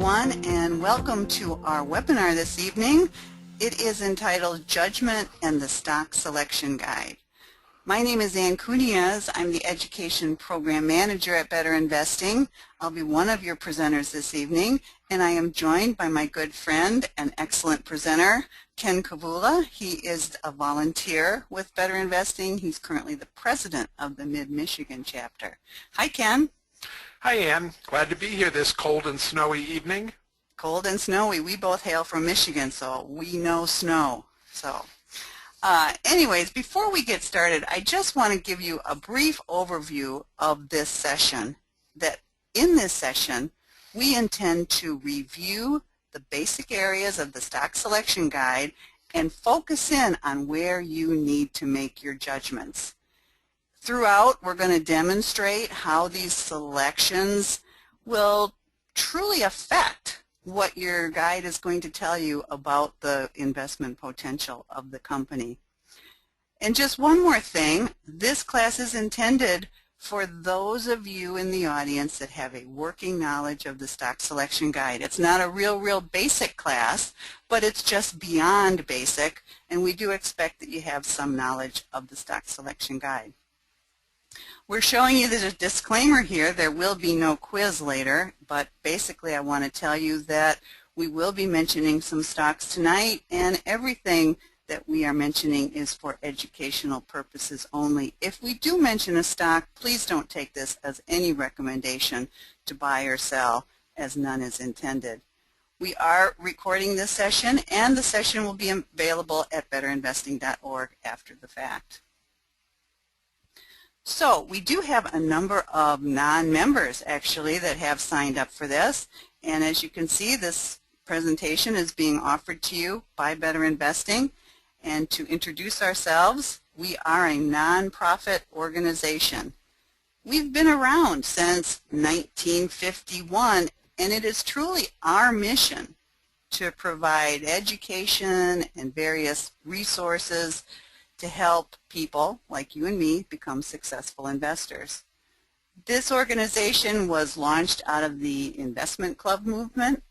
everyone, and welcome to our webinar this evening. It is entitled Judgment and the Stock Selection Guide. My name is Ann Cunez. I'm the Education Program Manager at BetterInvesting. I'll be one of your presenters this evening, and I am joined by my good friend and excellent presenter, Ken Kavula. He is a volunteer with BetterInvesting. He's currently the president of the Mid-Michigan chapter. Hi, Ken. Hi, Ann. Glad to be here this cold and snowy evening. Cold and snowy. We both hail from Michigan, so we know snow. Anyways, before we get started, I just want to give you a brief overview of this session. That in this session, we intend to review the basic areas of the stock selection guide and focus in on where you need to make your judgments. Throughout, we're going to demonstrate how these selections will truly affect what your guide is going to tell you about the investment potential of the company. And just one more thing, this class is intended for those of you in the audience that have a working knowledge of the stock selection guide. It's not a real basic class, but it's just beyond basic, and we do expect that you have some knowledge of the stock selection guide. We're showing you the disclaimer here. There will be no quiz later, but basically I want to tell you that we will be mentioning some stocks tonight, and everything that we are mentioning is for educational purposes only. If we do mention a stock, please don't take this as any recommendation to buy or sell, as none is intended. We are recording this session, and the session will be available at betterinvesting.org after the fact. So we do have a number of non-members actually that have signed up for this, and as you can see, this presentation is being offered to you by BetterInvesting. And to introduce ourselves, we are a nonprofit organization. We've been around since 1951, and it is truly our mission to provide education and various resources to help people like you and me become successful investors. This organization was launched out of the investment club movement,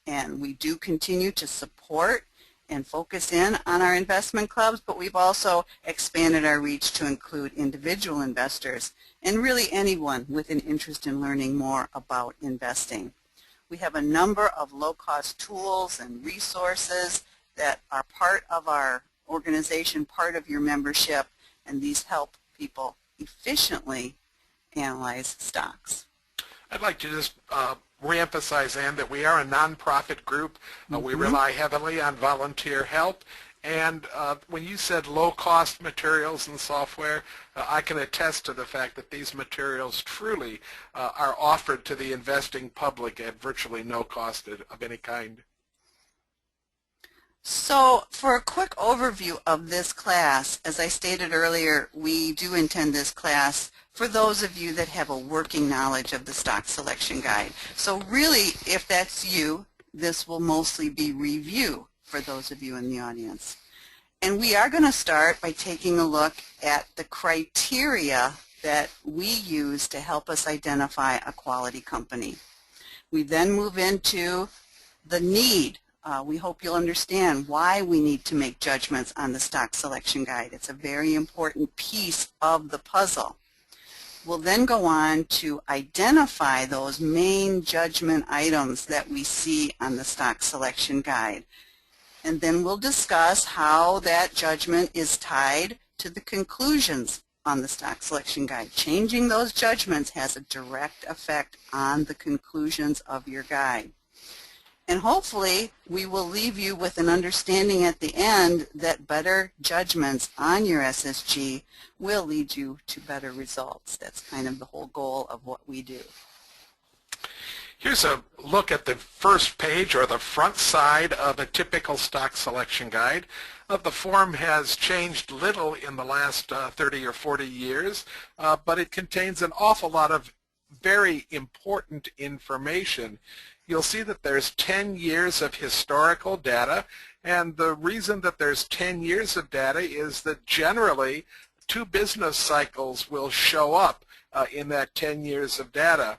and we do continue to support and focus in on our investment clubs, but we've also expanded our reach to include individual investors and really anyone with an interest in learning more about investing. We have a number of low-cost tools and resources that are part of our organization, part of your membership, and these help people efficiently analyze stocks. I'd like to just reemphasize, Ann, that we are a nonprofit group. We rely heavily on volunteer help. And when you said low-cost materials and software, I can attest to the fact that these materials truly are offered to the investing public at virtually no cost of any kind. So for a quick overview of this class, as I stated earlier, we do intend this class for those of you that have a working knowledge of the stock selection guide. So really, if that's you, this will mostly be review for those of you in the audience. And we are going to start by taking a look at the criteria that we use to help us identify a quality company. We then move into the need. We hope you'll understand why we need to make judgments on the stock selection guide. It's a very important piece of the puzzle. We'll then go on to identify those main judgment items that we see on the stock selection guide. And then we'll discuss how that judgment is tied to the conclusions on the stock selection guide. Changing those judgments has a direct effect on the conclusions of your guide. And hopefully we will leave you with an understanding at the end that better judgments on your SSG will lead you to better results. That's kind of the whole goal of what we do. Here's a look at the first page or the front side of a typical stock selection guide. The form has changed little in the last 30 or 40 years, but it contains an awful lot of very important information. You'll see that there's 10 years of historical data, and the reason that there's 10 years of data is that generally 2 business cycles will show up in that 10 years of data.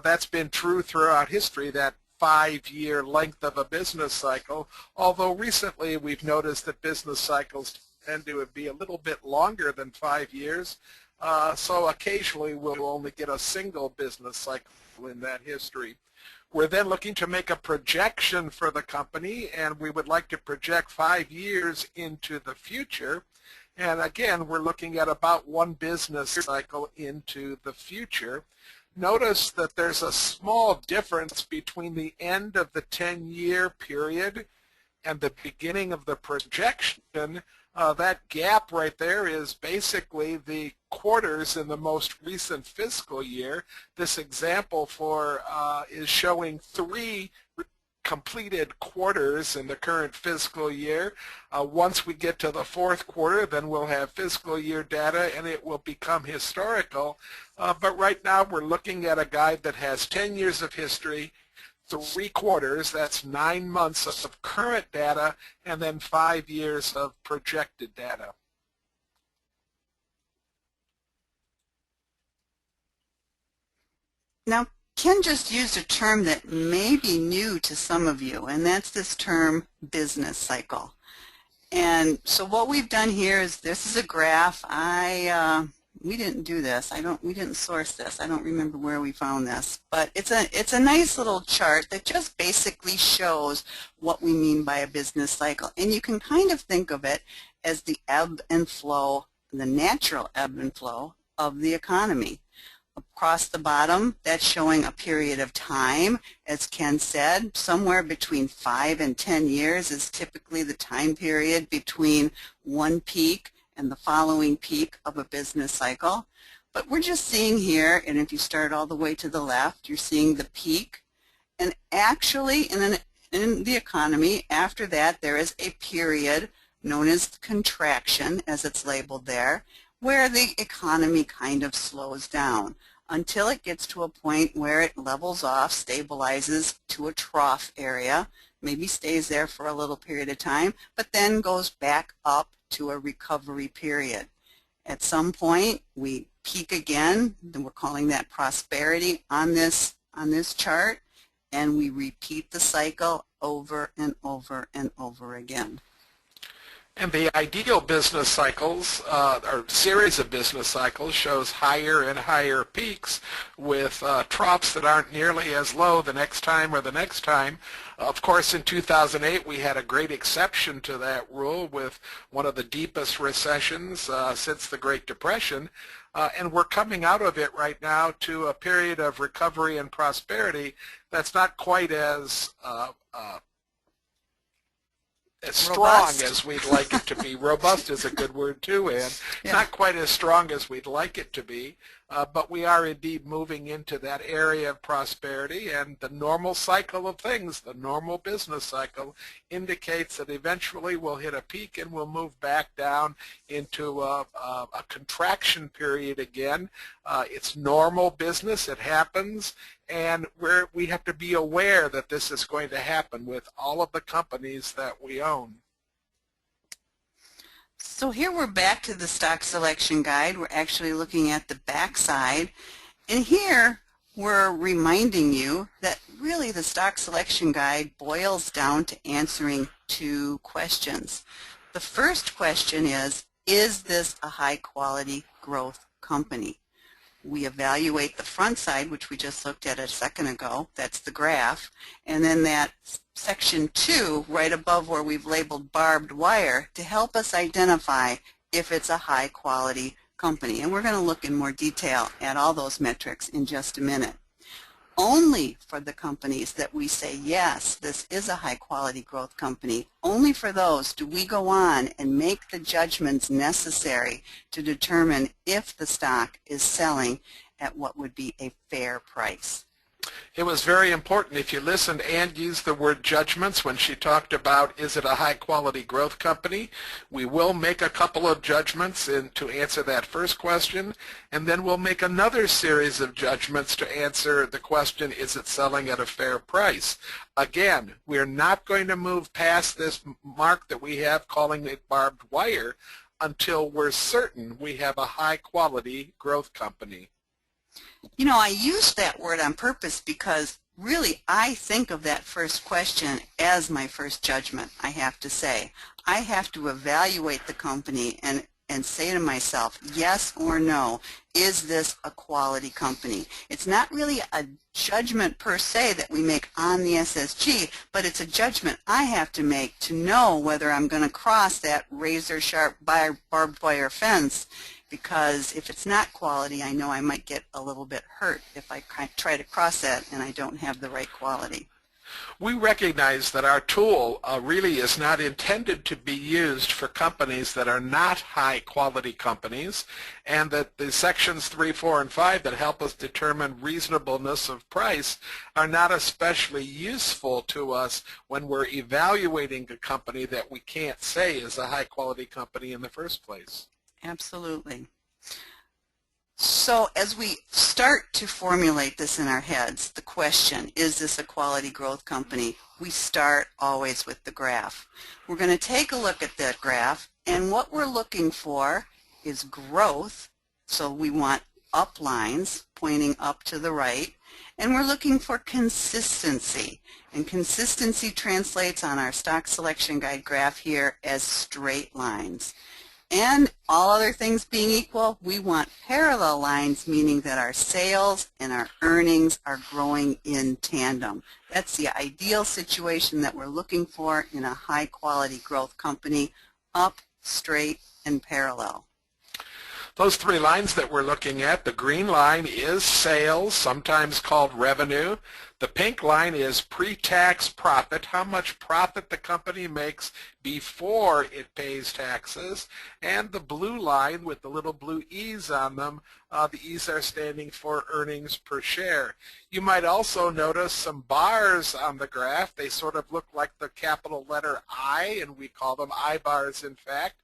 That's been true throughout history. That 5-year length of a business cycle, although recently we've noticed that business cycles tend to be a little bit longer than 5 years. So occasionally we'll only get a single business cycle in that history. We're then looking to make a projection for the company, and we would like to project 5 years into the future. And again, we're looking at about one business cycle into the future. Notice that there's a small difference between the end of the 10-year period and the beginning of the projection. That gap right there is basically the quarters in the most recent fiscal year. This example is showing 3 completed quarters in the current fiscal year. Once we get to the 4th quarter, then we'll have fiscal year data and it will become historical. But right now we're looking at a guide that has 10 years of history, 3 quarters, that's 9 months of current data, and then 5 years of projected data. Now, Ken just used a term that may be new to some of you, and that's this term business cycle. And so what we've done here is, this is a graph. We didn't do this. We didn't source this. I don't remember where we found this, but it's a nice little chart that just basically shows what we mean by a business cycle. And you can kind of think of it as the ebb and flow, the natural ebb and flow of the economy. Across the bottom, that's showing a period of time. As Ken said, somewhere between 5 and 10 years is typically the time period between one peak and the following peak of a business cycle. But we're just seeing here, and if you start all the way to the left, you're seeing the peak. And actually, in the economy, after that, there is a period known as contraction, as it's labeled there, where the economy kind of slows down until it gets to a point where it levels off, stabilizes to a trough area, maybe stays there for a little period of time, but then goes back up to a recovery period. At some point, we peak again, then we're calling that prosperity on this chart, and we repeat the cycle over and over and over again. And the ideal business cycles, or series of business cycles, shows higher and higher peaks with troughs that aren't nearly as low the next time or the next time. Of course, in 2008, we had a great exception to that rule with one of the deepest recessions since the Great Depression. And we're coming out of it right now to a period of recovery and prosperity that's not quite as strong as we'd like it to be. Robust is a good word too, Ann. Yeah. Not quite as strong as we'd like it to be, but we are indeed moving into that area of prosperity, and the normal cycle of things, the normal business cycle, indicates that eventually we'll hit a peak and we'll move back down into a contraction period again. It's normal business, it happens, and we have to be aware that this is going to happen with all of the companies that we own. So here we're back to the stock selection guide. We're actually looking at the back side, and here we're reminding you that really the stock selection guide boils down to answering 2 questions. The first question is this a high-quality growth company? We evaluate the front side, which we just looked at a second ago. That's the graph. And then that section 2, right above where we've labeled barbed wire, to help us identify if it's a high-quality company. And we're going to look in more detail at all those metrics in just a minute. Only for the companies that we say, yes, this is a high-quality growth company, only for those do we go on and make the judgments necessary to determine if the stock is selling at what would be a fair price. It was very important. If you listened, Ann used the word judgments when she talked about is it a high-quality growth company. We will make a couple of judgments to answer that first question, and then we'll make another series of judgments to answer the question, is it selling at a fair price? Again, we're not going to move past this mark that we have calling it barbed wire until we're certain we have a high-quality growth company. You know, I used that word on purpose because really, I think of that first question as my first judgment, I have to say. I have to evaluate the company and say to myself, yes or no, is this a quality company? It's not really a judgment per se that we make on the SSG, but it's a judgment I have to make to know whether I'm going to cross that razor-sharp barbed wire fence, because if it's not quality, I know I might get a little bit hurt if I try to cross that and I don't have the right quality. We recognize that our tool really is not intended to be used for companies that are not high quality companies, and that the sections 3, 4, and 5 that help us determine reasonableness of price are not especially useful to us when we're evaluating a company that we can't say is a high quality company in the first place. Absolutely. So as we start to formulate this in our heads, the question, is this a quality growth company? We start always with the graph. We're going to take a look at that graph, and what we're looking for is growth. So we want up lines pointing up to the right, and we're looking for consistency. And consistency translates on our stock selection guide graph here as straight lines. And all other things being equal, we want parallel lines, meaning that our sales and our earnings are growing in tandem. That's the ideal situation that we're looking for in a high-quality growth company, up, straight, and parallel. Those three lines that we're looking at, the green line is sales, sometimes called revenue. The pink line is pre-tax profit, how much profit the company makes before it pays taxes. And the blue line with the little blue E's on them, the E's are standing for earnings per share. You might also notice some bars on the graph. They sort of look like the capital letter I, and we call them I bars in fact.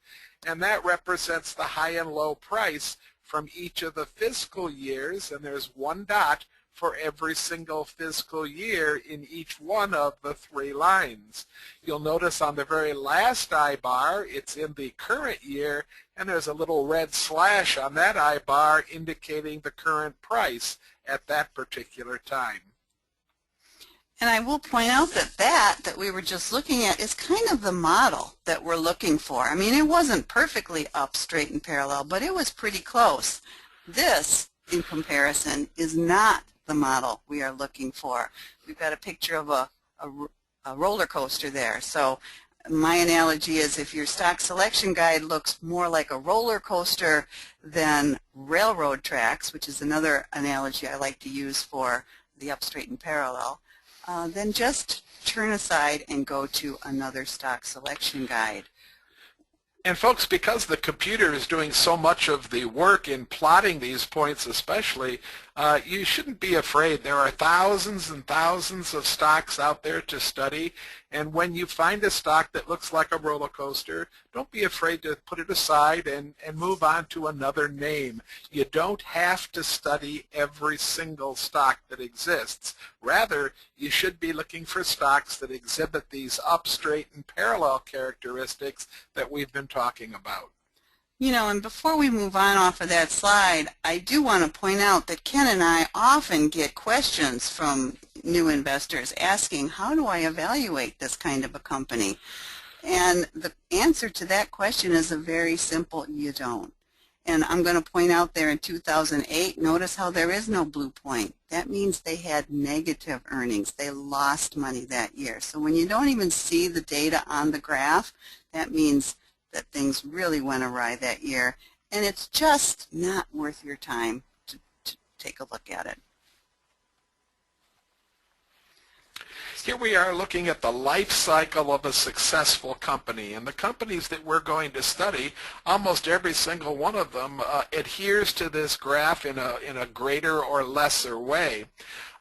And that represents the high and low price from each of the fiscal years, and there's one dot for every single fiscal year in each one of the three lines. You'll notice on the very last I bar, it's in the current year, and there's a little red slash on that I bar indicating the current price at that particular time. And I will point out that that we were just looking at is kind of the model that we're looking for. I mean, it wasn't perfectly up, straight, and parallel, but it was pretty close. This, in comparison, is not the model we are looking for. We've got a picture of a roller coaster there. So my analogy is if your stock selection guide looks more like a roller coaster than railroad tracks, which is another analogy I like to use for the up, straight, and parallel, then just turn aside and go to another stock selection guide. And folks, because the computer is doing so much of the work in plotting these points especially, you shouldn't be afraid. There are thousands and thousands of stocks out there to study, and when you find a stock that looks like a roller coaster, don't be afraid to put it aside and move on to another name. You don't have to study every single stock that exists. Rather, you should be looking for stocks that exhibit these up, straight, and parallel characteristics that we've been talking about. You know, and before we move on off of that slide, I do want to point out that Ken and I often get questions from new investors asking, how do I evaluate this kind of a company? And the answer to that question is a very simple, you don't. And I'm going to point out there in 2008, notice how there is no blue point. That means they had negative earnings. They lost money that year. So when you don't even see the data on the graph, that means that things really went awry that year, and it's just not worth your time to take a look at it. Here we are looking at the life cycle of a successful company, and the companies that we're going to study, almost every single one of them adheres to this graph in a greater or lesser way.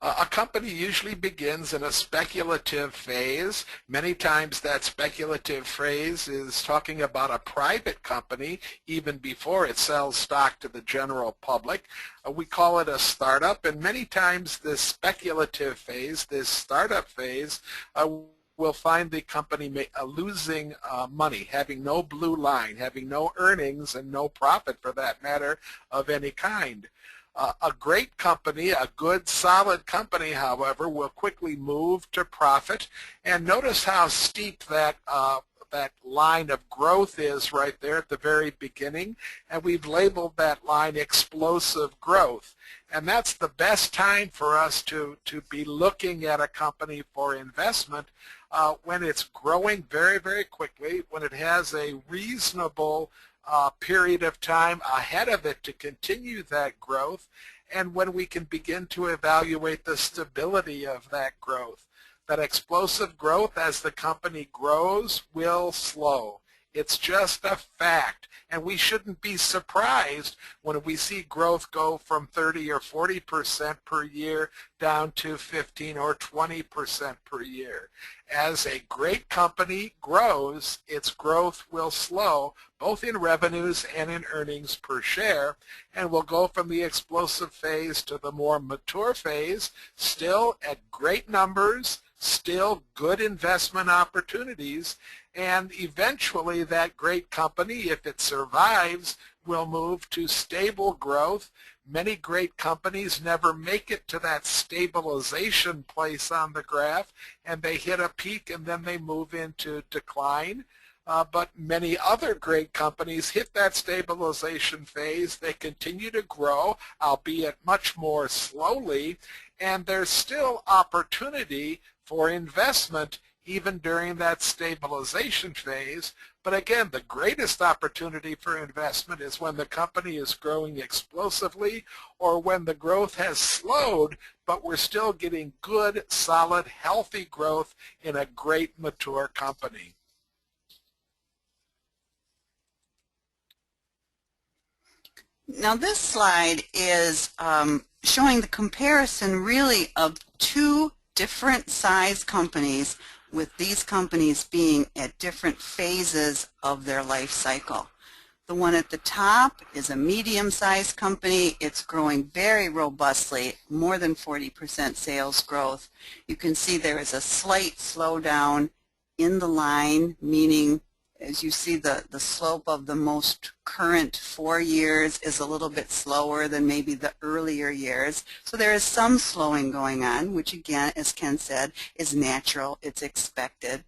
A company usually begins in a speculative phase. Many times that speculative phase is talking about a private company even before it sells stock to the general public. We call it a startup, and many times this speculative phase, this startup phase, will find the company losing money, having no blue line, having no earnings and no profit for that matter of any kind. A great company, a good solid company, however, will quickly move to profit. And notice how steep that that line of growth is right there at the very beginning, and we've labeled that line explosive growth. And that's the best time for us to be looking at a company for investment when it's growing very, very quickly, when it has a reasonable period of time ahead of it to continue that growth, and when we can begin to evaluate the stability of that growth. That explosive growth as the company grows will slow. It's just a fact, and we shouldn't be surprised when we see growth go from 30 or 40% per year down to 15 or 20% per year. As a great company grows, its growth will slow, both in revenues and in earnings per share, and will go from the explosive phase to the more mature phase, still at great numbers, still good investment opportunities, and eventually that great company, if it survives, will move to stable growth. Many great companies never make it to that stabilization place on the graph, and they hit a peak and then they move into decline. But many other great companies hit that stabilization phase. They continue to grow, albeit much more slowly, and there's still opportunity for investment even during that stabilization phase. But again, the greatest opportunity for investment is when the company is growing explosively or when the growth has slowed, but we're still getting good, solid, healthy growth in a great, mature company. Now this slide is showing the comparison really of two different size companies, with these companies being at different phases of their life cycle. The one at the top is a medium-sized company. It's growing very robustly, more than 40% sales growth. You can see there is a slight slowdown in the line, meaning as you see the slope of the most current 4 years is a little bit slower than maybe the earlier years. So there is some slowing going on, which again, as Ken said, is natural, it's expected.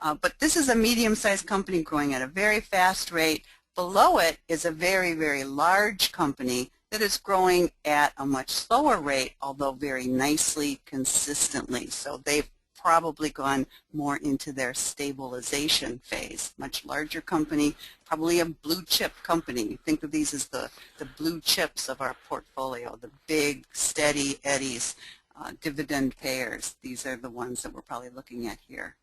But this is a medium-sized company growing at a very fast rate. Below it is a very, very large company that is growing at a much slower rate, although very nicely, consistently. So they've probably gone more into their stabilization phase. Much larger company, probably a blue chip company. Think of these as the blue chips of our portfolio, the big, steady eddies, dividend payers. These are the ones that we're probably looking at here.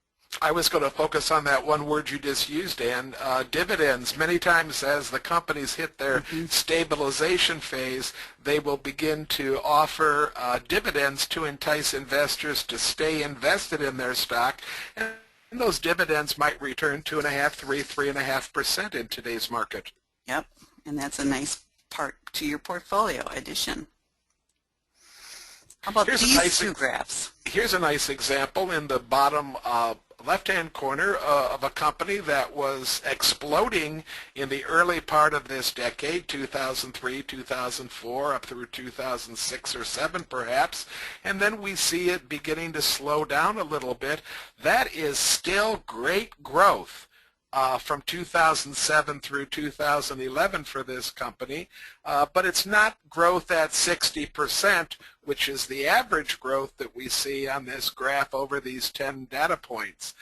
I was going to focus on that one word you just used, Ann, dividends. Many times as the companies hit their stabilization phase, they will begin to offer dividends to entice investors to stay invested in their stock. And those dividends might return 2.5%, 3%, 3.5% in today's market. Yep, and that's a nice part to your portfolio addition. How about these two graphs? Here's a nice example in the bottom left-hand corner of a company that was exploding in the early part of this decade, 2003, 2004, up through 2006 or 7 perhaps, and then we see it beginning to slow down a little bit. That is still great growth. From 2007 through 2011 for this company, but it's not growth at 60%, which is the average growth that we see on this graph over these 10 data points.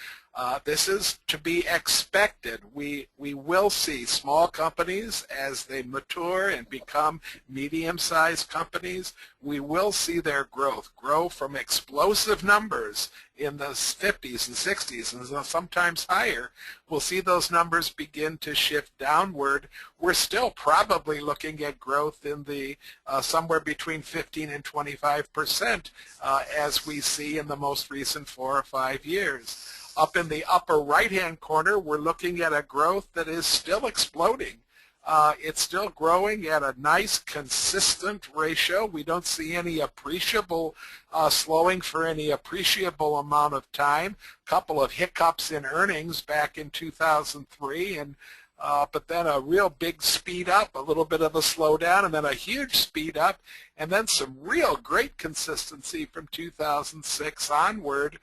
This is to be expected. We will see small companies as they mature and become medium-sized companies. We will see their growth grow from explosive numbers in the 50s and 60s and sometimes higher. We'll see those numbers begin to shift downward. We're still probably looking at growth in the somewhere between 15 and 25% as we see in the most recent 4 or 5 years. Up in the upper right-hand corner, we're looking at a growth that is still exploding. It's still growing at a nice, consistent ratio. We don't see any appreciable slowing for any appreciable amount of time. A couple of hiccups in earnings back in 2003 and but then a real big speed up, a little bit of a slowdown, and then a huge speed up, and then some real great consistency from 2006 onward,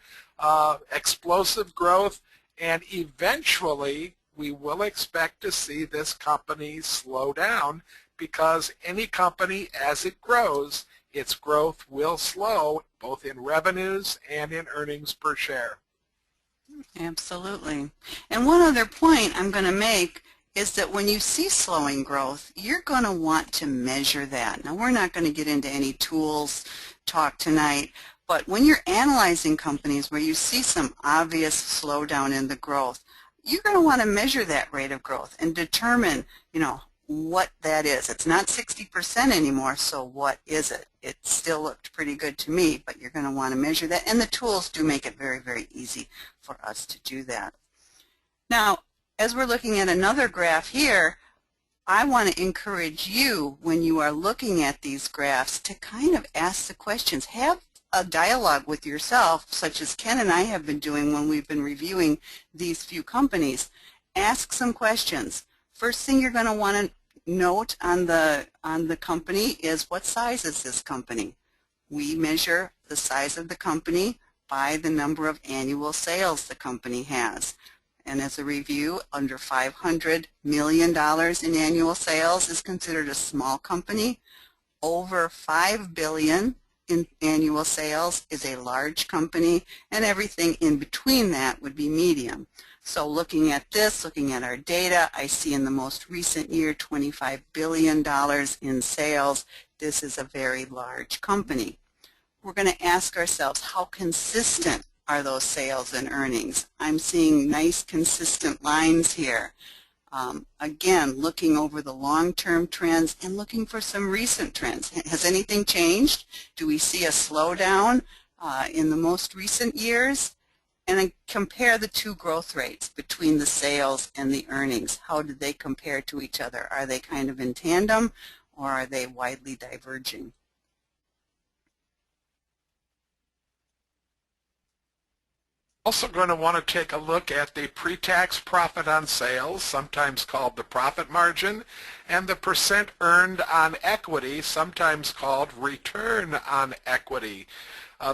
explosive growth, and eventually we will expect to see this company slow down, because any company, as it grows, its growth will slow both in revenues and in earnings per share. Absolutely. And one other point I'm going to make is that when you see slowing growth, you're going to want to measure that. Now, we're not going to get into any tools talk tonight, but when you're analyzing companies where you see some obvious slowdown in the growth, you're going to want to measure that rate of growth and determine, what that is. It's not 60% anymore, so what is it? It still looked pretty good to me, but you're going to want to measure that, and the tools do make it very, very easy for us to do that. Now, as we're looking at another graph here, I want to encourage you, when you are looking at these graphs, to kind of ask the questions. Have a dialogue with yourself, such as Ken and I have been doing when we've been reviewing these few companies. Ask some questions. First thing you're going to want to note on the company is, what size is this company? We measure the size of the company by the number of annual sales the company has. And as a review, under $500 million in annual sales is considered a small company. Over $5 billion in annual sales is a large company, and everything in between that would be medium. So looking at this, looking at our data, I see in the most recent year $25 billion in sales. This is a very large company. We're going to ask ourselves, how consistent are those sales and earnings? I'm seeing nice consistent lines here. Again, looking over the long-term trends and looking for some recent trends. Has anything changed? Do we see a slowdown in the most recent years? And I compare the two growth rates between the sales and the earnings. How do they compare to each other? Are they kind of in tandem, or are they widely diverging? Also going to want to take a look at the pre-tax profit on sales, sometimes called the profit margin, and the percent earned on equity, sometimes called return on equity.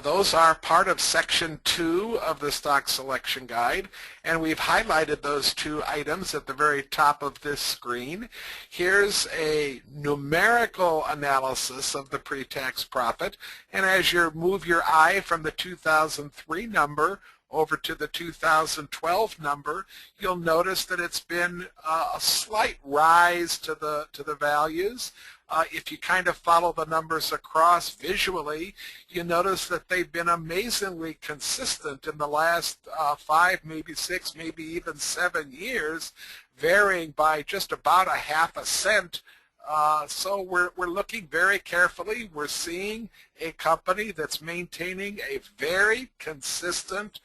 Those are part of Section 2 of the Stock Selection Guide, and we've highlighted those two items at the very top of this screen. Here's a numerical analysis of the pre-tax profit, and as you move your eye from the 2003 number over to the 2012 number, you'll notice that it's been a slight rise to the values. If you kind of follow the numbers across visually, you notice that they've been amazingly consistent in the last 5, maybe 6, maybe even 7 years, varying by just about a half a cent. So we're looking very carefully. We're seeing a company that's maintaining a very consistent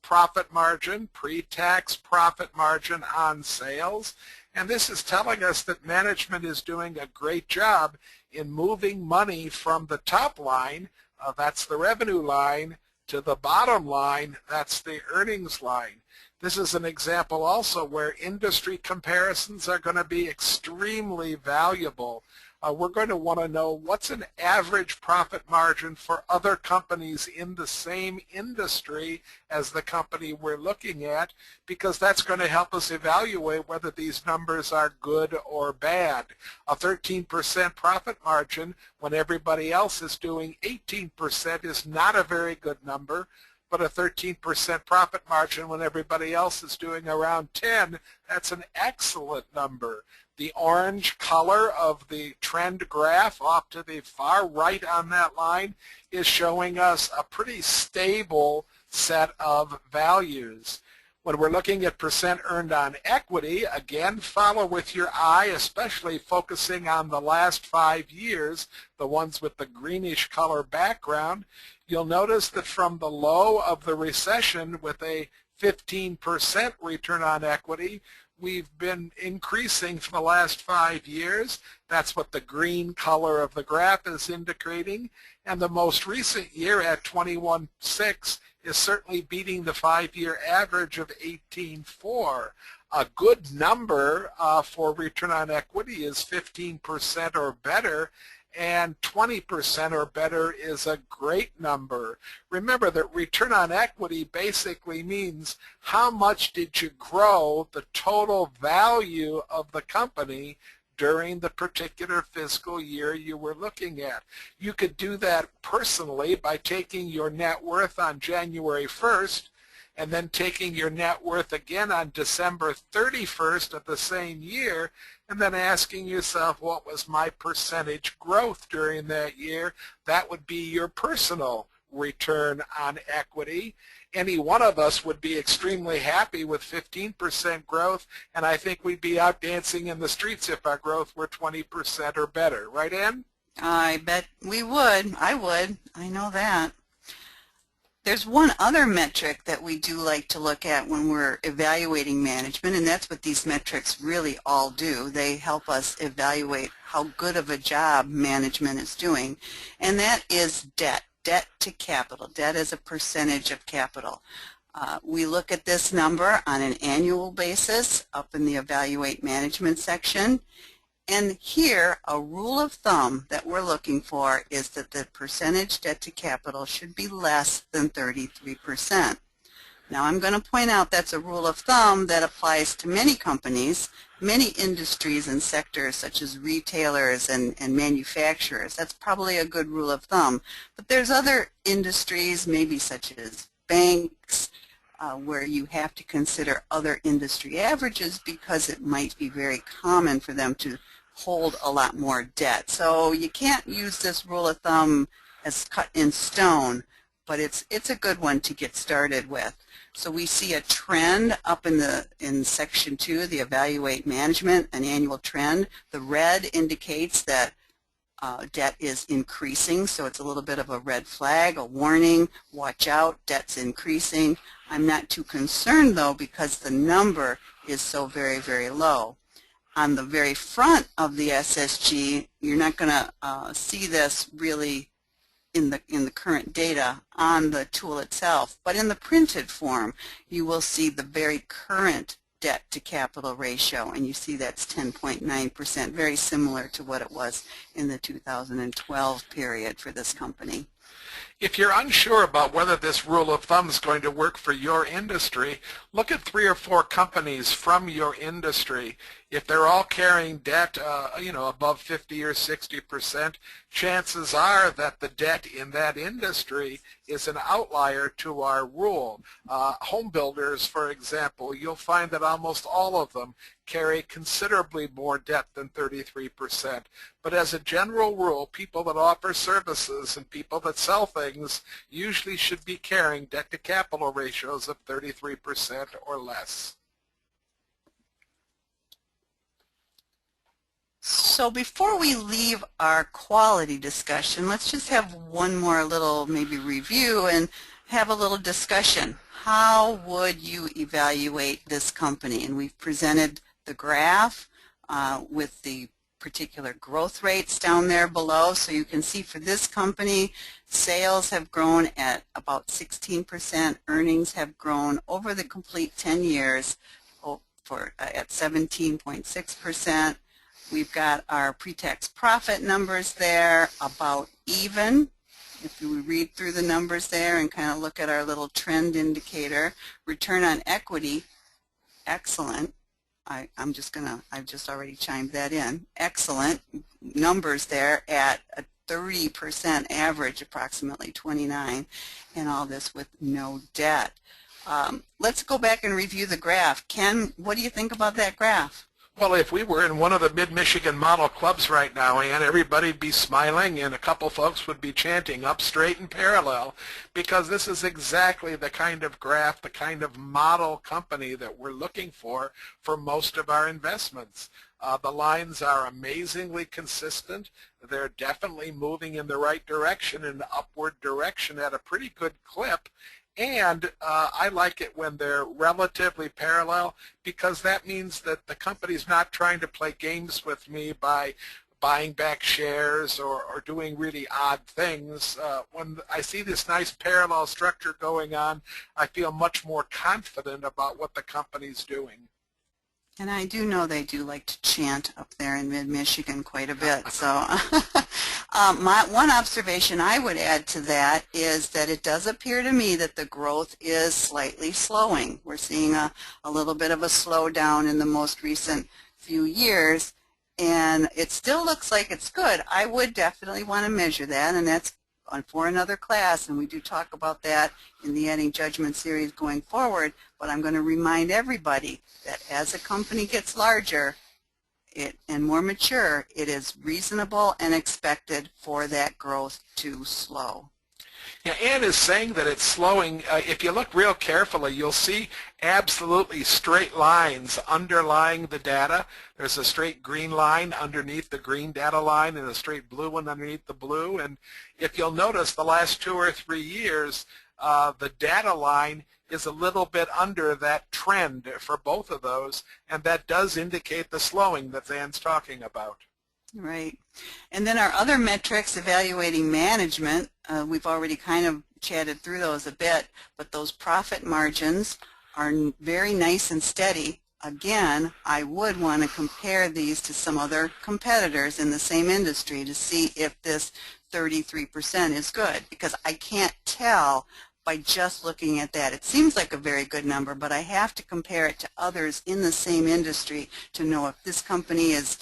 profit margin, pre-tax profit margin on sales. And this is telling us that management is doing a great job in moving money from the top line, that's the revenue line, to the bottom line, that's the earnings line. This is an example also where industry comparisons are going to be extremely valuable. We're going to want to know what's an average profit margin for other companies in the same industry as the company we're looking at, because that's going to help us evaluate whether these numbers are good or bad. A 13% profit margin when everybody else is doing 18% is not a very good number, but a 13% profit margin when everybody else is doing around 10, that's an excellent number. The orange color of the trend graph off to the far right on that line is showing us a pretty stable set of values. When we're looking at percent earned on equity, again, follow with your eye, especially focusing on the last 5 years, the ones with the greenish color background. You'll notice that from the low of the recession with a 15% return on equity, we've been increasing for the last 5 years. That's what the green color of the graph is indicating. And the most recent year at 21.6 is certainly beating the 5-year average of 18.4. A good number for return on equity is 15% or better, and 20% or better is a great number. Remember that return on equity basically means how much did you grow the total value of the company during the particular fiscal year you were looking at. You could do that personally by taking your net worth on January 1st and then taking your net worth again on December 31st of the same year, and then asking yourself, what was my percentage growth during that year? That would be your personal return on equity. Any one of us would be extremely happy with 15% growth, and I think we'd be out dancing in the streets if our growth were 20% or better. Right, Ann? I bet we would. I would. I know that. There's one other metric that we do like to look at when we're evaluating management, and that's what these metrics really all do. They help us evaluate how good of a job management is doing, and that is debt. Debt to capital. Debt as a percentage of capital. We look at this number on an annual basis up in the Evaluate Management section. And here, a rule of thumb that we're looking for is that the percentage debt to capital should be less than 33%. Now, I'm going to point out that's a rule of thumb that applies to many companies, many industries and sectors such as retailers and manufacturers. That's probably a good rule of thumb. But there's other industries, maybe such as banks, where you have to consider other industry averages because it might be very common for them to hold a lot more debt. So you can't use this rule of thumb as cut in stone, but it's a good one to get started with. So we see a trend up in section 2, the Evaluate Management, an annual trend. The red indicates that debt is increasing, so it's a little bit of a red flag, a warning, watch out, debt's increasing. I'm not too concerned though because the number is so very, very low. On the very front of the SSG, you're not going to see this really in the current data on the tool itself, but in the printed form you will see the very current debt to capital ratio, and you see that's 10.9%, very similar to what it was in the 2012 period for this company. If you're unsure about whether this rule of thumb is going to work for your industry, look at 3 or 4 companies from your industry. If they're all carrying debt, above 50 or 60%, chances are that the debt in that industry is an outlier to our rule. Home builders, for example, you'll find that almost all of them carry considerably more debt than 33%. But as a general rule, people that offer services and people that sell things usually should be carrying debt to capital ratios of 33% or less. So before we leave our quality discussion, let's just have one more little maybe review and have a little discussion. How would you evaluate this company? And we've presented the graph with the particular growth rates down there below. So you can see for this company, sales have grown at about 16%. Earnings have grown over the complete 10 years at 17.6%. We've got our pre-tax profit numbers there about even. If we read through the numbers there and kind of look at our little trend indicator, return on equity, excellent. I've just already chimed that in. Excellent numbers there at a 30% average, approximately 29, and all this with no debt. Let's go back and review the graph. Ken, what do you think about that graph? Well, if we were in one of the Mid-Michigan model clubs right now, Ann, everybody'd be smiling and a couple folks would be chanting up straight and parallel, because this is exactly the kind of graph, the kind of model company that we're looking for most of our investments. The lines are amazingly consistent. They're definitely moving in the right direction, in the upward direction at a pretty good clip. And I like it when they're relatively parallel, because that means that the company's not trying to play games with me by buying back shares or doing really odd things. When I see this nice parallel structure going on, I feel much more confident about what the company's doing. And I do know they do like to chant up there in mid-Michigan quite a bit. So one observation I would add to that is that it does appear to me that the growth is slightly slowing. We're seeing a little bit of a slowdown in the most recent few years, and it still looks like it's good. I would definitely want to measure that, and that's for another class, and we do talk about that in the Adding Judgment series going forward, but I'm going to remind everybody that as a company gets larger and more mature, it is reasonable and expected for that growth to slow. Yeah, Ann is saying that it's slowing. If you look real carefully, you'll see absolutely straight lines underlying the data. There's a straight green line underneath the green data line and a straight blue one underneath the blue. And if you'll notice, the last 2 or 3 years, the data line is a little bit under that trend for both of those, and that does indicate the slowing that Ann's talking about. Right. And then our other metrics, evaluating management, we've already kind of chatted through those a bit, but those profit margins are very nice and steady. Again, I would want to compare these to some other competitors in the same industry to see if this 33% is good, because I can't tell by just looking at that. It seems like a very good number, but I have to compare it to others in the same industry to know if this company is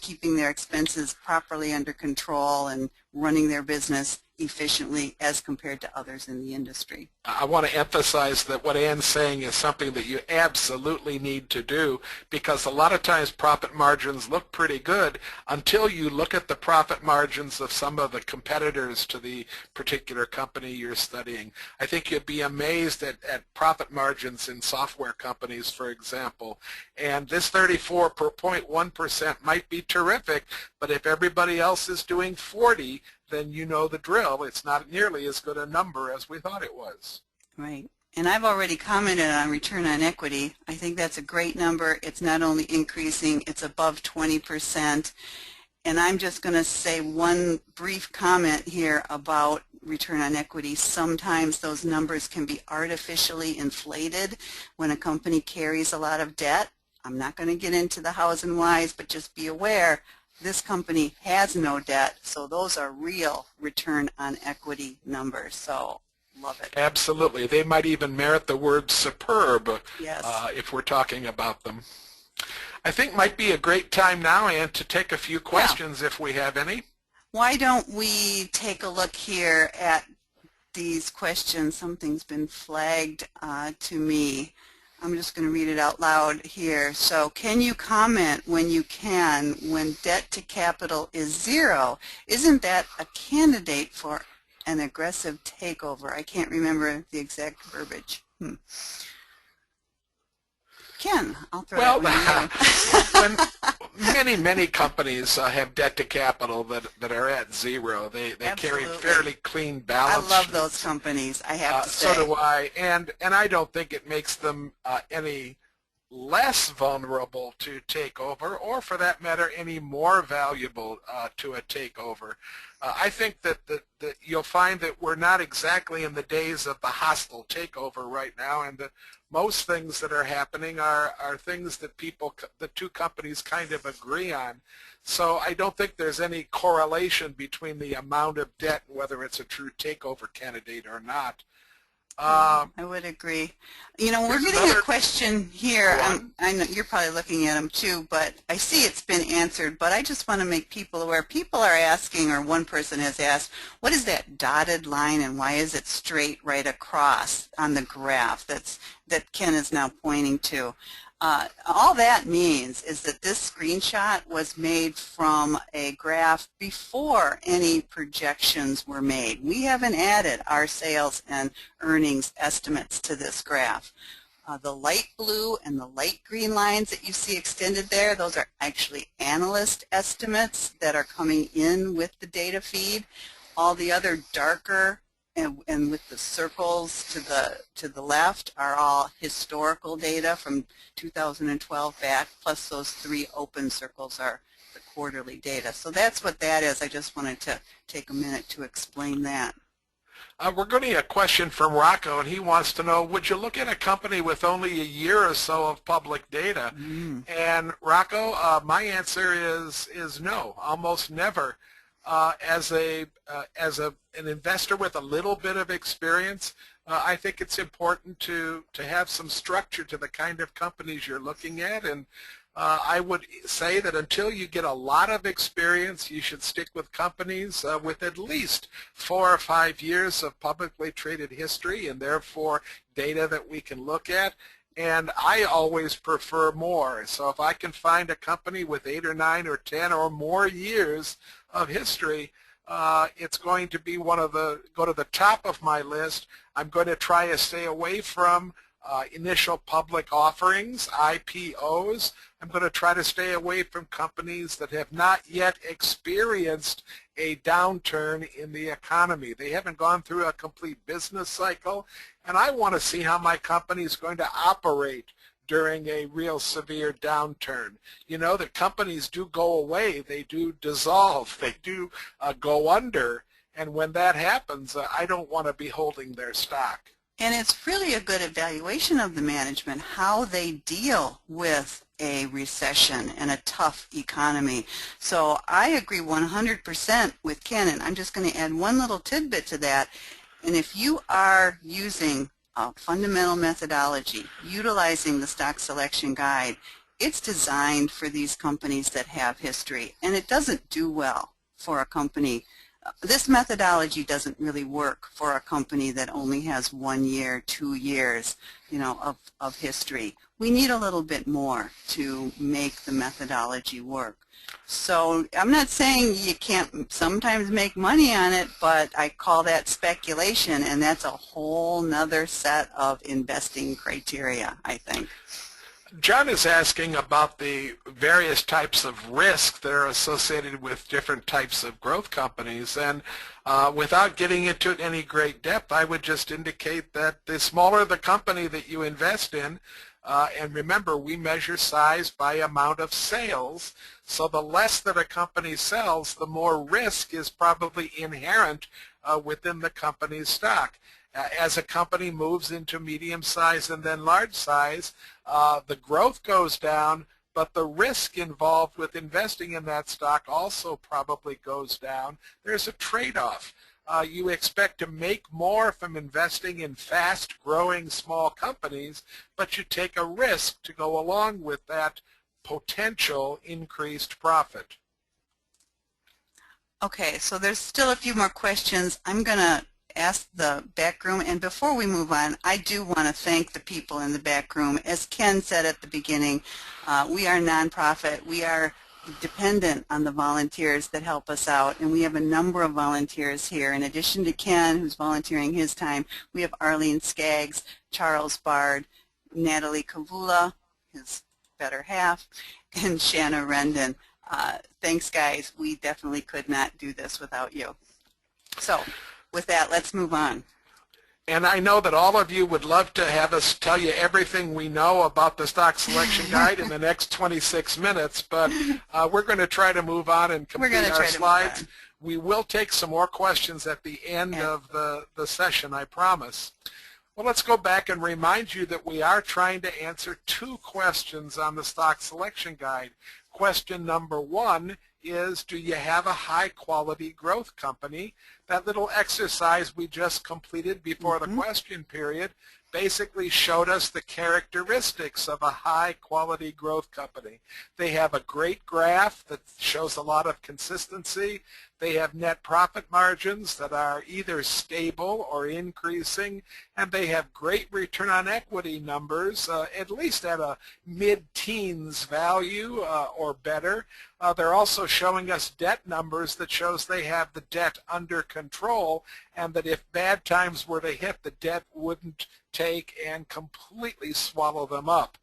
keeping their expenses properly under control and running their business efficiently as compared to others in the industry. I want to emphasize that what Ann's saying is something that you absolutely need to do, because a lot of times profit margins look pretty good until you look at the profit margins of some of the competitors to the particular company you're studying. I think you'd be amazed at profit margins in software companies, for example, and this 34.1% might be terrific, but if everybody else is doing 40, then you know the drill. It's not nearly as good a number as we thought it was. Right. And I've already commented on return on equity. I think that's a great number. It's not only increasing, it's above 20%. And I'm just going to say one brief comment here about return on equity. Sometimes those numbers can be artificially inflated when a company carries a lot of debt. I'm not going to get into the hows and whys, but just be aware this company has no debt, so those are real return on equity numbers. So love it. Absolutely. They might even merit the word superb. Yes. If we're talking about them. I think might be a great time now, Ann, to take a few questions if we have any. Why don't we take a look here at these questions? Something's been flagged to me. I'm just going to read it out loud here. So, can you comment when you can when debt to capital is 0? Isn't that a candidate for an aggressive takeover? I can't remember the exact verbiage. Ken, I'll throw it when many companies have debt to capital that are at 0. They carry fairly clean balance. I love those companies, I have to say. So do I, and I don't think it makes them any less vulnerable to takeover, or for that matter, any more valuable to a takeover. I think that you'll find that we're not exactly in the days of the hostile takeover right now, and that most things that are happening are things that the two companies kind of agree on. So I don't think there's any correlation between the amount of debt and whether it's a true takeover candidate or not. I would agree. You know, we're getting a question here. I know you're probably looking at them too, but I see it's been answered, but I just want to make people aware. People are asking, or one person has asked, what is that dotted line and why is it straight right across on the graph that Ken is now pointing to? All that means is that this screenshot was made from a graph before any projections were made. We haven't added our sales and earnings estimates to this graph. The light blue and the light green lines that you see extended there, those are actually analyst estimates that are coming in with the data feed. All the other darker and with the circles to the left are all historical data from 2012 back, plus those 3 open circles are the quarterly data. So that's what that is. I just wanted to take a minute to explain that. We're getting a question from Rocco, and he wants to know, would you look at a company with only a year or so of public data? And Rocco, my answer is no, almost never. As an investor with a little bit of experience, I think it's important to have some structure to the kind of companies you're looking at, and I would say that until you get a lot of experience, you should stick with companies with at least 4 or 5 years of publicly traded history and therefore data that we can look at. And I always prefer more. So if I can find a company with 8 or 9 or 10 or more years of history, it's going to be go to the top of my list. I'm going to try to stay away from initial public offerings, IPOs. I'm going to try to stay away from companies that have not yet experienced a downturn in the economy. They haven't gone through a complete business cycle, and I want to see how my company is going to operate during a real severe downturn. You know that companies do go away, they do dissolve, they do go under, and when that happens, I don't want to be holding their stock. And it's really a good evaluation of the management, how they deal with a recession and a tough economy. So I agree 100% with Ken, and I'm just going to add one little tidbit to that. And if you are using a fundamental methodology, utilizing the stock selection guide, it's designed for these companies that have history, and it doesn't do well for a company. This methodology doesn't really work for a company that only has 1 year, 2 years, of history. We need a little bit more to make the methodology work. So I'm not saying you can't sometimes make money on it, but I call that speculation, and that's a whole nother set of investing criteria, I think. John is asking about the various types of risk that are associated with different types of growth companies, and without getting into any great depth, I would just indicate that the smaller the company that you invest in, and remember, we measure size by amount of sales, so the less that a company sells, the more risk is probably inherent within the company's stock. As a company moves into medium size and then large size, the growth goes down, but the risk involved with investing in that stock also probably goes down. There's a trade-off. You expect to make more from investing in fast-growing small companies, but you take a risk to go along with that potential increased profit. Okay, so there's still a few more questions. I'm going to ask the back room, and before we move on, I do want to thank the people in the back room. As Ken said at the beginning, we are nonprofit. We are dependent on the volunteers that help us out, and we have a number of volunteers here. In addition to Ken, who's volunteering his time, we have Arlene Skaggs, Charles Bard, Natalie Kavula, his better half, and Shanna Rendon. Thanks, guys. We definitely could not do this without you. So with that, let's move on. And I know that all of you would love to have us tell you everything we know about the stock selection guide in the next 26 minutes, but we're going to try to move on and complete our slides. We will take some more questions at the end of the session, I promise. Well, let's go back and remind you that we are trying to answer 2 questions on the stock selection guide. Question number 1 is, do you have a high-quality growth company? That little exercise we just completed before the question period basically showed us the characteristics of a high-quality growth company. They have a great graph that shows a lot of consistency. They have net profit margins that are either stable or increasing, and they have great return on equity numbers, at least at a mid-teens value or better. They're also showing us debt numbers that shows they have the debt under control, and that if bad times were to hit, the debt wouldn't take and completely swallow them up.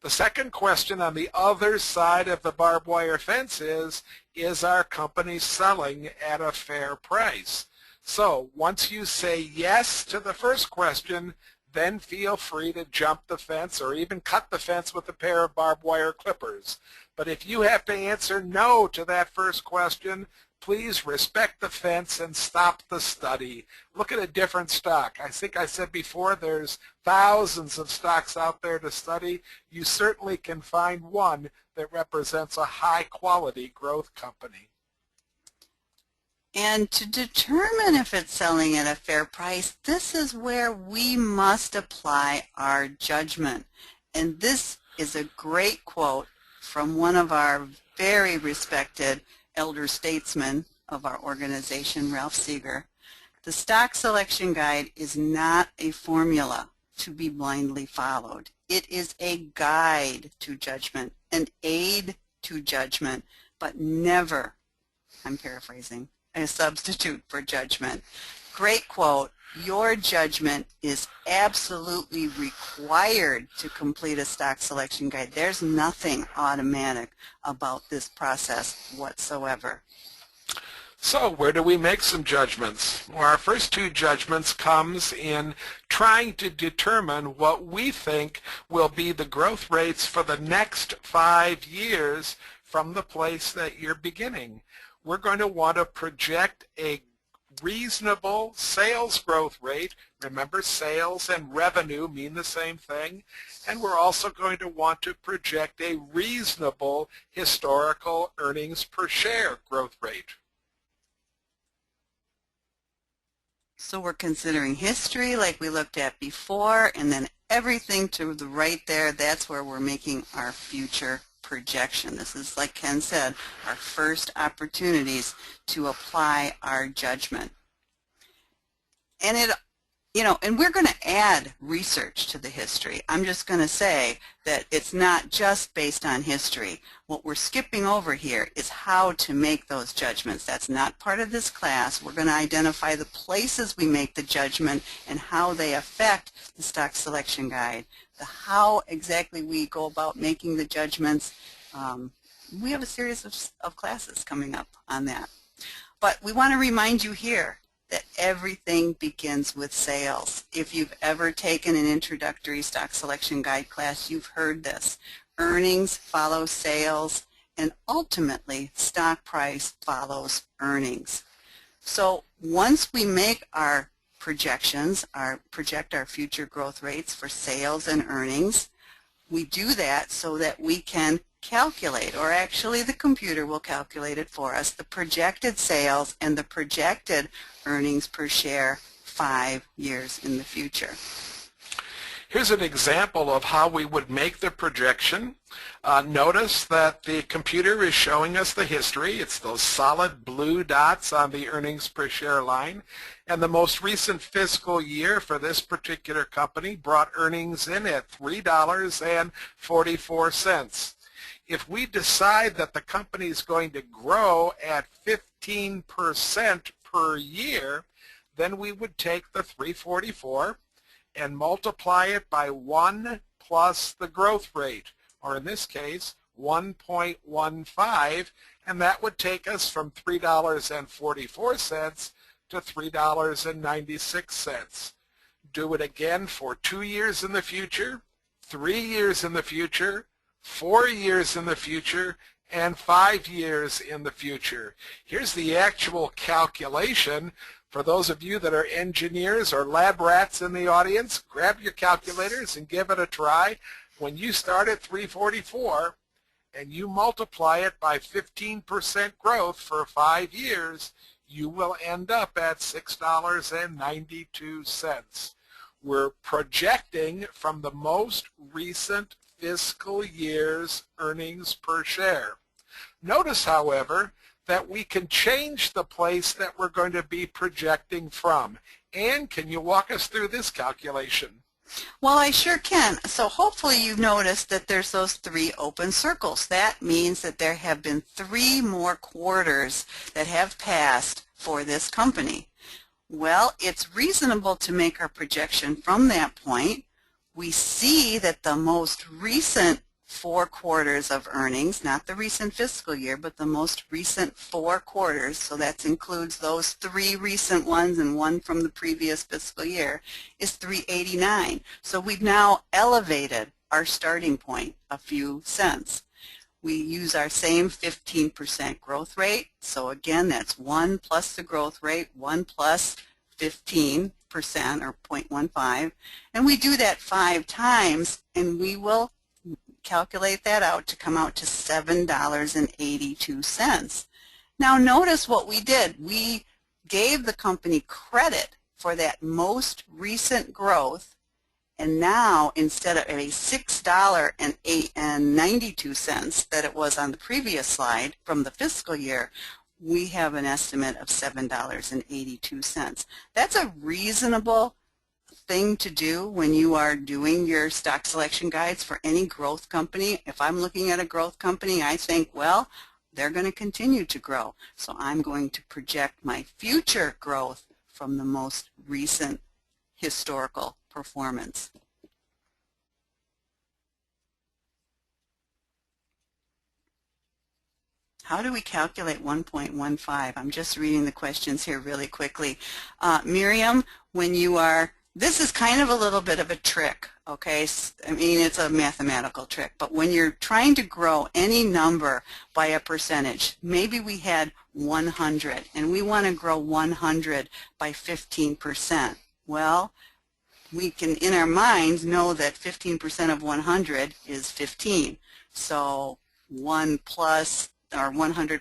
The second question on the other side of the barbed wire fence is our company selling at a fair price? So once you say yes to the first question, then feel free to jump the fence or even cut the fence with a pair of barbed wire clippers. But if you have to answer no to that first question, please respect the fence and stop the study. Look at a different stock. I think I said before there's thousands of stocks out there to study. You certainly can find one that represents a high-quality growth company. And to determine if it's selling at a fair price, this is where we must apply our judgment. And this is a great quote from one of our very respected elder statesmen of our organization, Ralph Seeger. The stock selection guide is not a formula to be blindly followed. It is a guide to judgment, an aid to judgment, but never, I'm paraphrasing, a substitute for judgment. Great quote. Your judgment is absolutely required to complete a stock selection guide. There's nothing automatic about this process whatsoever. So where do we make some judgments? Well, our first two judgments comes in trying to determine what we think will be the growth rates for the next 5 years from the place that you're beginning. We're going to want to project a reasonable sales growth rate. Remember, sales and revenue mean the same thing. And we're also going to want to project a reasonable historical earnings per share growth rate. So we're considering history like we looked at before, and then everything to the right there, that's where we're making our future projection. This is, like Ken said, our first opportunities to apply our judgment. And and we're going to add research to the history. I'm just going to say that it's not just based on history. What we're skipping over here is how to make those judgments. That's not part of this class. We're going to identify the places we make the judgment and how they affect the stock selection guide. The how exactly we go about making the judgments, we have a series of classes coming up on that. But we want to remind you here that everything begins with sales. If you've ever taken an introductory stock selection guide class, you've heard this. Earnings follow sales, and ultimately stock price follows earnings. So once we make our projections, project our future growth rates for sales and earnings, we do that so that we can calculate, or actually the computer will calculate it for us, the projected sales and the projected earnings per share 5 years in the future. Here's an example of how we would make the projection. Notice that the computer is showing us the history. It's those solid blue dots on the earnings per share line. And the most recent fiscal year for this particular company brought earnings in at $3.44. If we decide that the company is going to grow at 15% per year, then we would take the 344 and multiply it by 1 plus the growth rate, or in this case 1.15, and that would take us from $3.44 to $3.96. Do it again for 2 years in the future, 3 years in the future, 4 years in the future, and 5 years in the future. Here's the actual calculation. For those of you that are engineers or lab rats in the audience, grab your calculators and give it a try. When you start at 344 and you multiply it by 15% growth for 5 years, you will end up at $6.92. We're projecting from the most recent fiscal year's earnings per share. Notice, however, that we can change the place that we're going to be projecting from. Ann, can you walk us through this calculation? Well, I sure can. So hopefully you've noticed that there's those 3 open circles. That means that there have been 3 more quarters that have passed for this company. Well, it's reasonable to make our projection from that point. We see that the most recent 4 quarters of earnings, not the recent fiscal year, but the most recent 4 quarters, so that includes those 3 recent ones and 1 from the previous fiscal year, is 389. So we've now elevated our starting point a few cents. we use our same 15% growth rate. So again, that's 1 plus the growth rate, 1 plus 15% or 0.15. And we do that 5 times, and we will calculate that out to come out to $7.82. Now notice what we did. We gave the company credit for that most recent growth, and now instead of a $6.92 that it was on the previous slide from the fiscal year, we have an estimate of $7.82. That's a reasonable thing to do when you are doing your stock selection guides for any growth company. If I'm looking at a growth company, I think, well, they're going to continue to grow. So I'm going to project my future growth from the most recent historical performance. How do we calculate 1.15? I'm just reading the questions here really quickly. Miriam, when you are, this is kind of a little bit of a trick, okay? I mean, it's a mathematical trick, but when you're trying to grow any number by a percentage, maybe we had 100, and we want to grow 100 by 15%. Well, we can, in our minds, know that 15% of 100 is 15. So 100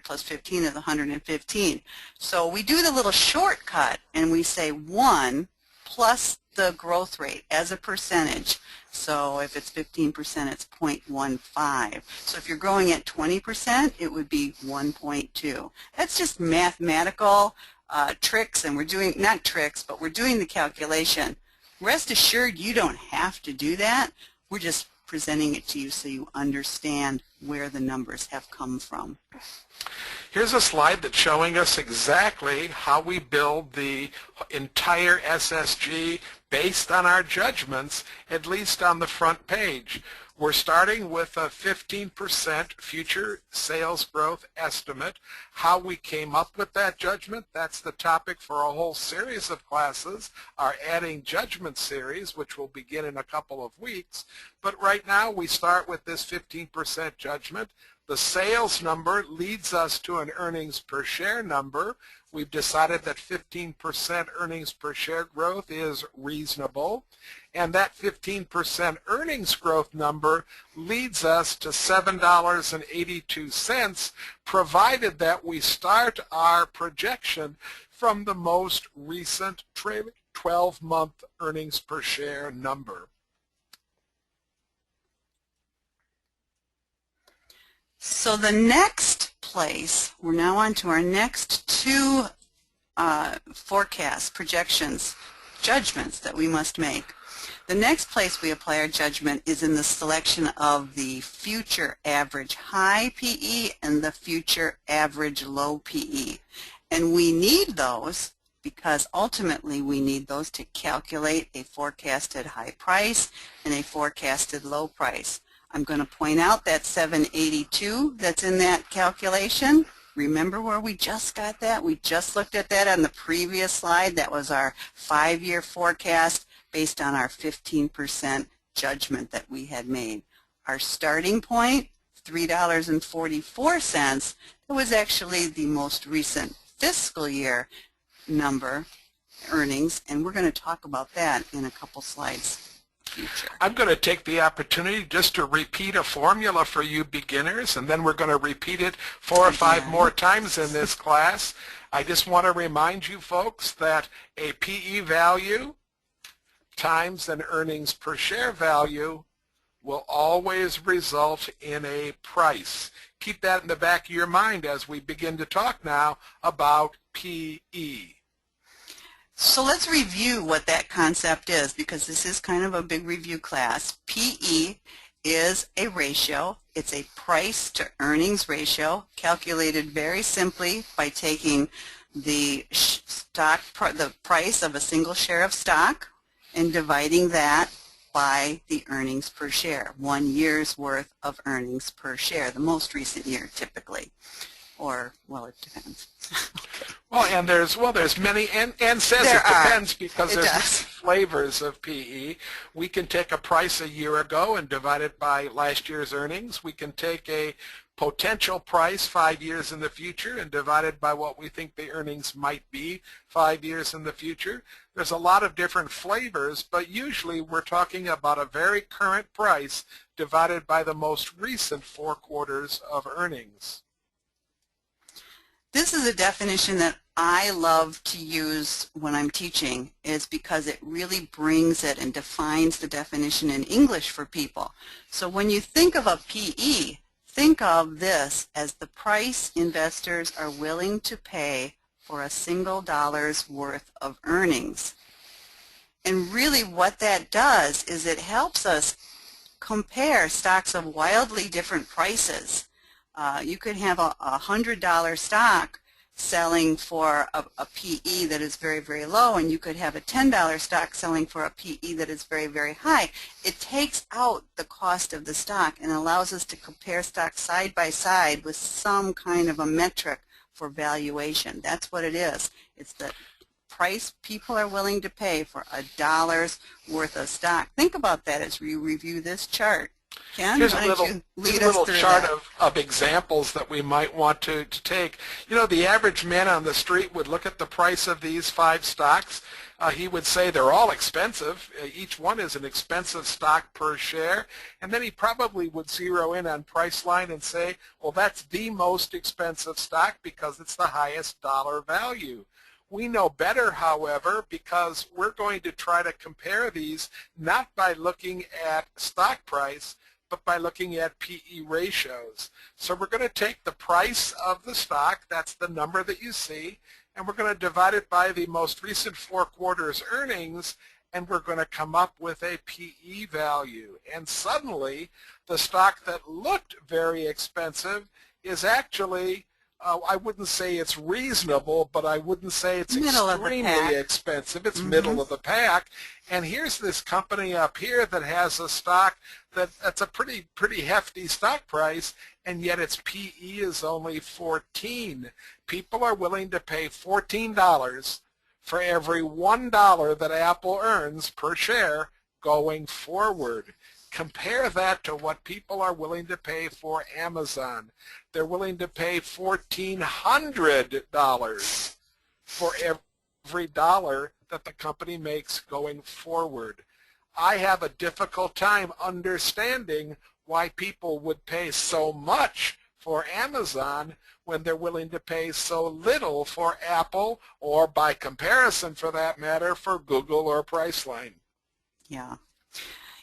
plus 15 is 115. So we do the little shortcut and we say 1 plus the growth rate as a percentage. So if it's 15%, it's 0.15. So if you're growing at 20%, it would be 1.2. That's just mathematical tricks, and we're doing, not tricks, but we're doing the calculation. Rest assured, you don't have to do that. We're just presenting it to you so you understand where the numbers have come from. Here's a slide that's showing us exactly how we build the entire SSG based on our judgments, at least on the front page. We're starting with a 15% future sales growth estimate. How we came up with that judgment, that's the topic for a whole series of classes, our Adding Judgment series, which will begin in a couple of weeks. But right now we start with this 15% judgment. The sales number leads us to an earnings per share number. We've decided that 15% earnings per share growth is reasonable. And that 15% earnings growth number leads us to $7.82, provided that we start our projection from the most recent 12-month earnings per share number. So the next place, we're now on to our next two forecasts, projections, judgments that we must make. The next place we apply our judgment is in the selection of the future average high PE and the future average low PE. And we need those because ultimately we need those to calculate a forecasted high price and a forecasted low price. I'm going to point out that 782 that's in that calculation. Remember where we just got that? We just looked at that on the previous slide. That was our 5-year forecast based on our 15% judgment that we had made. Our starting point, $3.44, that was actually the most recent fiscal year number, earnings, and we're going to talk about that in a couple slides. Future. I'm going to take the opportunity just to repeat a formula for you beginners, and then we're going to repeat it 4 or 5 more times in this class. I just want to remind you folks that a PE value times an earnings per share value will always result in a price. Keep that in the back of your mind as we begin to talk now about PE. So let's review what that concept is, because this is kind of a big review class. PE is a ratio. It's a price to earnings ratio calculated very simply by taking the price of a single share of stock and dividing that by the earnings per share, 1 year's worth of earnings per share, the most recent year typically. Or, well, it depends. Well, and there's many, and says There it are. depends because It there's many does. flavors of PE. We can take a price a year ago and divide it by last year's earnings. We can take a potential price 5 years in the future and divide it by what we think the earnings might be 5 years in the future. There's a lot of different flavors, but usually we're talking about a very current price divided by the most recent 4 quarters of earnings. This is a definition that I love to use when I'm teaching, is because it really brings it and defines the definition in English for people. So when you think of a PE, think of this as the price investors are willing to pay for a single dollar's worth of earnings. And really what that does is it helps us compare stocks of wildly different prices. You could have a $100 stock selling for a PE that is very, very low, and you could have a $10 stock selling for a PE that is very, very high. It takes out the cost of the stock and allows us to compare stocks side by side with some kind of a metric for valuation. That's what it is. It's the price people are willing to pay for a dollar's worth of stock. Think about that as we review this chart. Ken, Here's why a don't you lead us little through chart that? of examples that we might want to take. You know, the average man on the street would look at the price of these 5 stocks. He would say they're all expensive. Each one is an expensive stock per share. And then he probably would zero in on Priceline and say, well, that's the most expensive stock because it's the highest dollar value. We know better, however, because we're going to try to compare these not by looking at stock price, but by looking at PE ratios. So we're going to take the price of the stock, that's the number that you see, and we're going to divide it by the most recent 4 quarters earnings, and we're going to come up with a PE value. And suddenly, the stock that looked very expensive is actually I wouldn't say it's reasonable, but I wouldn't say it's extremely expensive. It's middle of the pack. And here's this company up here that has a stock that's a pretty hefty stock price, and yet its PE is only 14. People are willing to pay $14 for every $1 that Apple earns per share going forward. Compare that to what people are willing to pay for Amazon. They're willing to pay $1,400 for every dollar that the company makes going forward. I have a difficult time understanding why people would pay so much for Amazon when they're willing to pay so little for Apple, or by comparison for that matter, for Google or Priceline. Yeah.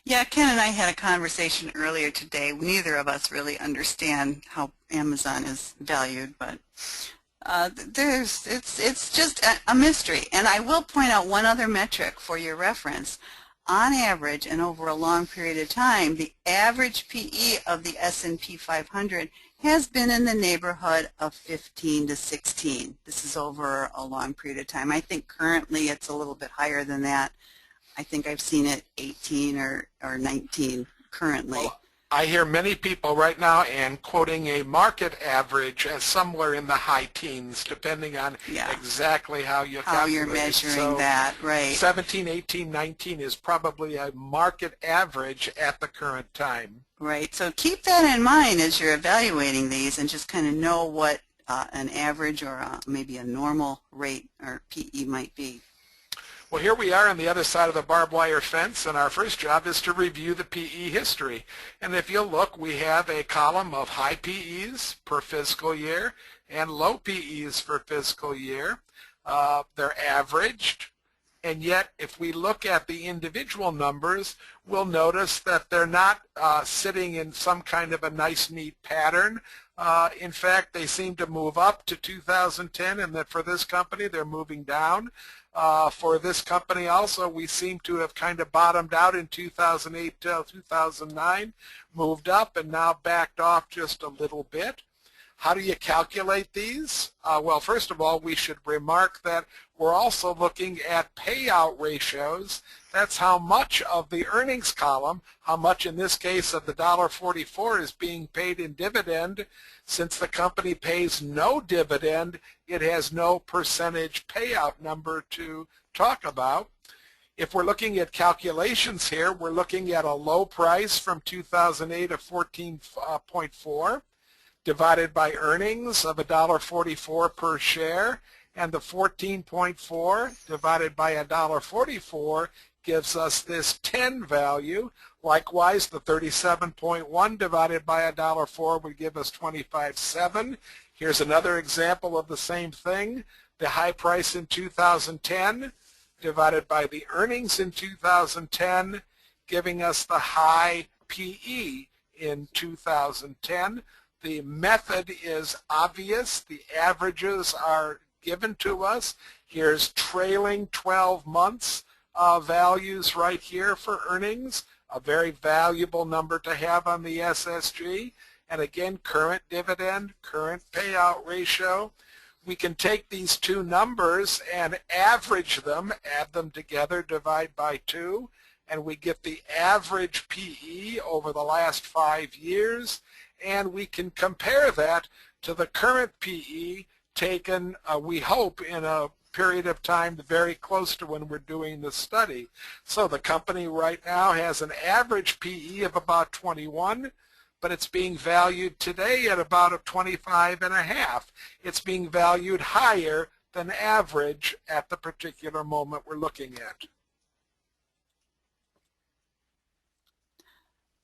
Yeah, Ken and I had a conversation earlier today. Neither of us really understand how Amazon is valued, but it's just a mystery. And I will point out one other metric for your reference. On average, and over a long period of time, the average PE of the S&P 500 has been in the neighborhood of 15 to 16. This is over a long period of time. I think currently it's a little bit higher than that. I think I've seen it 18 or 19 currently. Well, I hear many people right now and quoting a market average as somewhere in the high teens, depending on exactly how you calculate. How you're measuring that, right. 17, 18, 19 is probably a market average at the current time. Right. So keep that in mind as you're evaluating these, and just kind of know what an average or maybe a normal rate or PE might be. Well, here we are on the other side of the barbed wire fence, and our first job is to review the PE history. And if you'll look, we have a column of high PEs per fiscal year and low PEs for fiscal year. They're averaged, and yet if we look at the individual numbers, we'll notice that they're not sitting in some kind of a nice, neat pattern. In fact, they seem to move up to 2010, and that for this company, they're moving down. For this company also, we seem to have kind of bottomed out in 2008 till 2009, moved up, and now backed off just a little bit. How do you calculate these? Well, first of all, we should remark that we're also looking at payout ratios. That's how much of the earnings column, how much in this case of the $1.44 is being paid in dividend. Since the company pays no dividend, it has no percentage payout number to talk about. If we're looking at calculations here, we're looking at a low price from 2008 of 14.4 divided by earnings of $1.44 per share, and the 14.4 divided by $1.44 gives us this 10 value. Likewise, the 37.1 divided by $1.04 would give us 25.7. Here's another example of the same thing. The high price in 2010 divided by the earnings in 2010, giving us the high PE in 2010. The method is obvious. The averages are given to us. Here's trailing 12 months values right here for earnings, a very valuable number to have on the SSG. And again, current dividend, current payout ratio. We can take these two numbers and average them, add them together, divide by 2, and we get the average PE over the last 5 years. And we can compare that to the current PE taken, we hope, in a period of time very close to when we're doing the study. So the company right now has an average PE of about 21, but it's being valued today at about a 25.5. It's being valued higher than average at the particular moment we're looking at.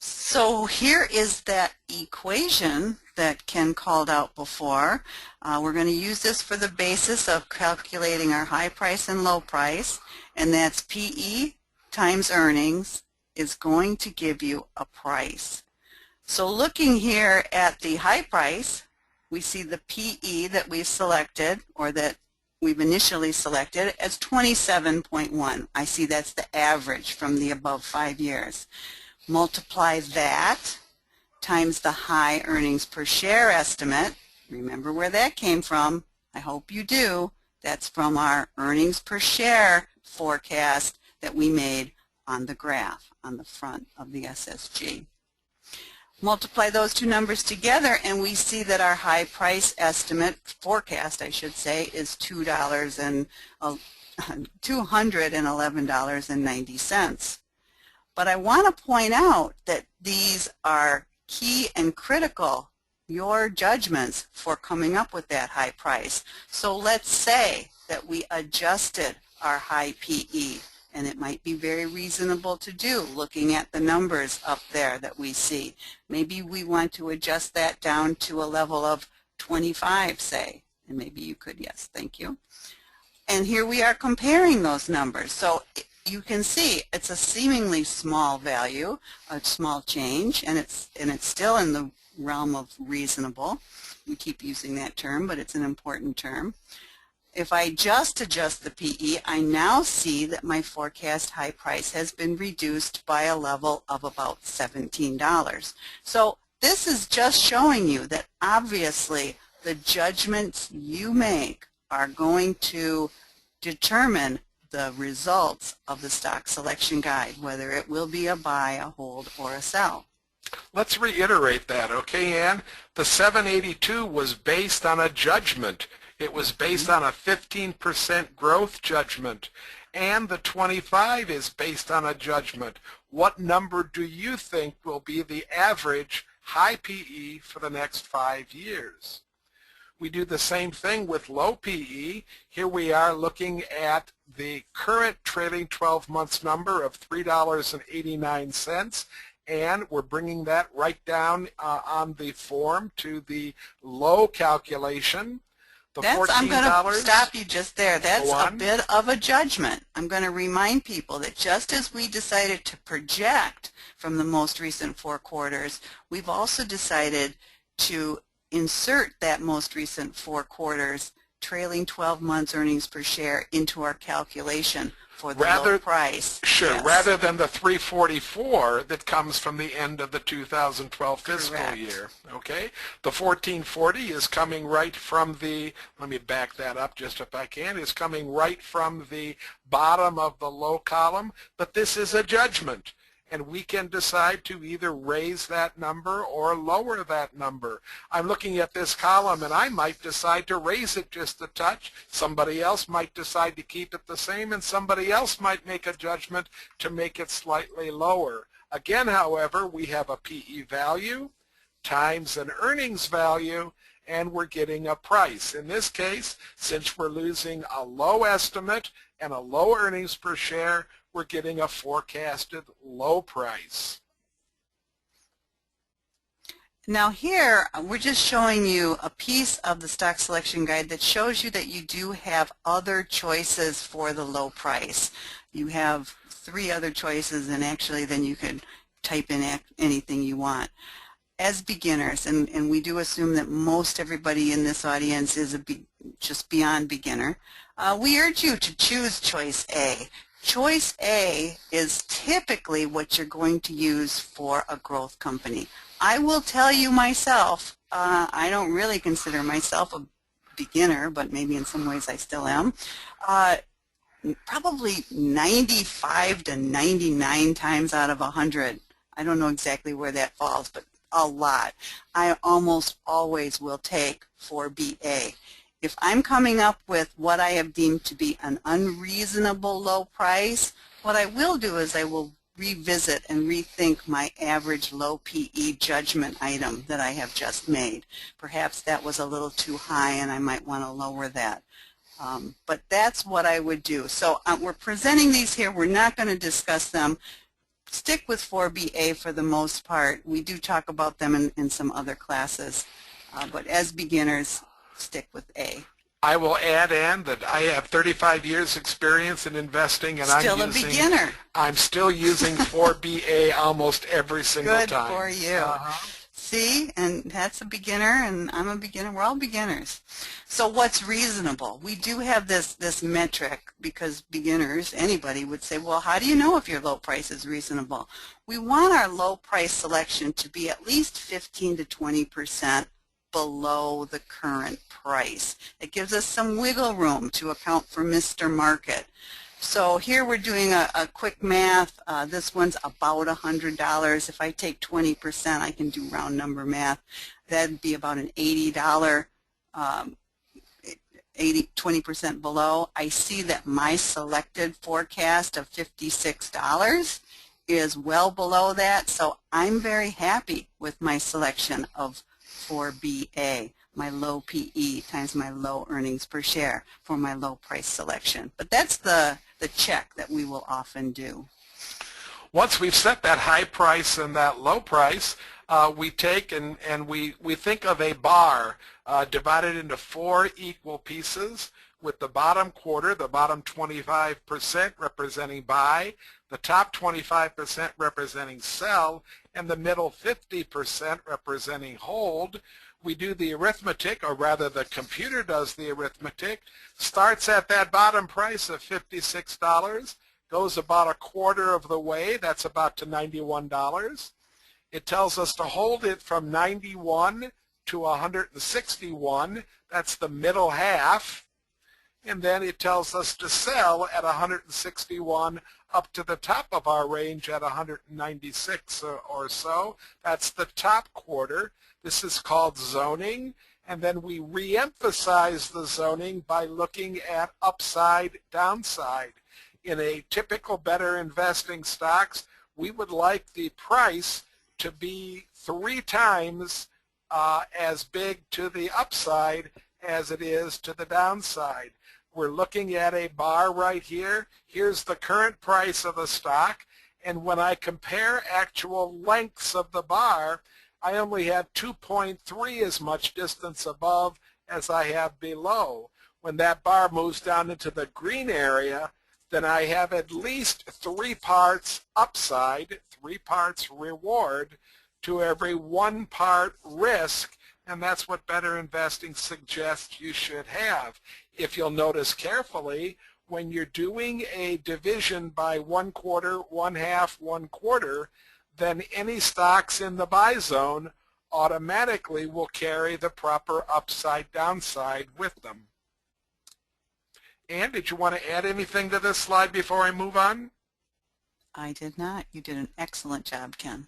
So here is that equation that Ken called out before. We're going to use this for the basis of calculating our high price and low price, and that's PE times earnings is going to give you a price. So looking here at the high price, we see the PE that we've selected, or that we've initially selected, as 27.1. I see that's the average from the above 5 years. Multiply that times the high earnings per share estimate. Remember where that came from? I hope you do. That's from our earnings per share forecast that we made on the graph on the front of the SSG. Multiply those two numbers together and we see that our high price estimate, forecast I should say, is $211.90. But I want to point out that these are key and critical, your judgments for coming up with that high price. So let's say that we adjusted our high PE, and it might be very reasonable to do looking at the numbers up there that we see. Maybe we want to adjust that down to a level of 25, say, and maybe you could, yes, thank you. And here we are comparing those numbers. So you can see it's a seemingly small value, a small change, and it's still in the realm of reasonable. We keep using that term, but it's an important term. If I just adjust the PE, I now see that my forecast high price has been reduced by a level of about $17. So this is just showing you that obviously the judgments you make are going to determine the results of the stock selection guide, whether it will be a buy, a hold, or a sell. Let's reiterate that, okay, Ann? The 782 was based on a judgment. It was based on a 15% growth judgment. And the 25 is based on a judgment. What number do you think will be the average high PE for the next 5 years? We do the same thing with low PE. Here we are looking at the current trailing 12 months number of $3.89, and we're bringing that right down on the form to the low calculation. The I'm going to stop you just there. That's a bit of a judgment. I'm going to remind people that just as we decided to project from the most recent 4 quarters, we've also decided to insert that most recent 4 quarters trailing 12 months earnings per share into our calculation for the low Rather, price. sure, Yes. rather than the 344 that comes from the end of the 2012 fiscal Correct. year. Okay, the 1440 is coming right from the, let me back that up just if I can, is coming right from the bottom of the low column, but this is a judgment. And we can decide to either raise that number or lower that number. I'm looking at this column and I might decide to raise it just a touch. Somebody else might decide to keep it the same, and somebody else might make a judgment to make it slightly lower. Again, however, we have a PE value times an earnings value, and we're getting a price. In this case, since we're losing a low estimate and a low earnings per share, we're getting a forecasted low price. Now here, we're just showing you a piece of the stock selection guide that shows you that you do have other choices for the low price. You have 3 other choices, and actually then you can type in anything you want. As beginners, and we do assume that most everybody in this audience is just beyond beginner, we urge you to choose choice A. Choice A is typically what you're going to use for a growth company. I will tell you myself, I don't really consider myself a beginner, but maybe in some ways I still am. Probably 95 to 99 times out of 100, I don't know exactly where that falls, but a lot, I almost always will take 4BA. If I'm coming up with what I have deemed to be an unreasonable low price, what I will do is I will revisit and rethink my average low PE judgment item that I have just made. Perhaps that was a little too high and I might want to lower that. But that's what I would do. So we're presenting these here. We're not going to discuss them. Stick with 4BA for the most part. We do talk about them in some other classes. But as beginners, stick with A. I will add in that I have 35 years experience in investing, and I'm still using 4BA almost every single time. Good for you. See, and that's a beginner, and I'm a beginner. We're all beginners. So what's reasonable? We do have this metric, because beginners, anybody would say, well, how do you know if your low price is reasonable? We want our low price selection to be at least 15 to 20% below the current price. It gives us some wiggle room to account for Mr. Market. So here we're doing a quick math. This one's about $100. If I take 20%, I can do round number math. That'd be about an $80, 20% below. I see that my selected forecast of $56 is well below that, so I'm very happy with my selection of 4BA, my low PE times my low earnings per share for my low price selection. But that's the check that we will often do. Once we've set that high price and that low price, we take and we think of a bar divided into 4 equal pieces, with the bottom quarter, the bottom 25% representing buy, the top 25% representing sell, and the middle 50% representing hold. We do the arithmetic, or rather the computer does the arithmetic, starts at that bottom price of $56, goes about a quarter of the way, that's about to $91. It tells us to hold it from 91 to 161, that's the middle half, and then it tells us to sell at 161 up to the top of our range at 196 or so. That's the top quarter. This is called zoning, and then we re-emphasize the zoning by looking at upside, downside. In a typical better investing stocks, we would like the price to be 3 times as big to the upside as it is to the downside. We're looking at a bar right here. Here's the current price of the stock, and when I compare actual lengths of the bar, I only have 2.3 as much distance above as I have below. When that bar moves down into the green area, then I have at least 3 parts upside, 3 parts reward to every 1 part risk, and that's what Better Investing suggests you should have. If you'll notice carefully, when you're doing a division by 1/4, 1/2, 1/4, then any stocks in the buy zone automatically will carry the proper upside downside with them. Ann, did you want to add anything to this slide before I move on? I did not. You did an excellent job, Ken.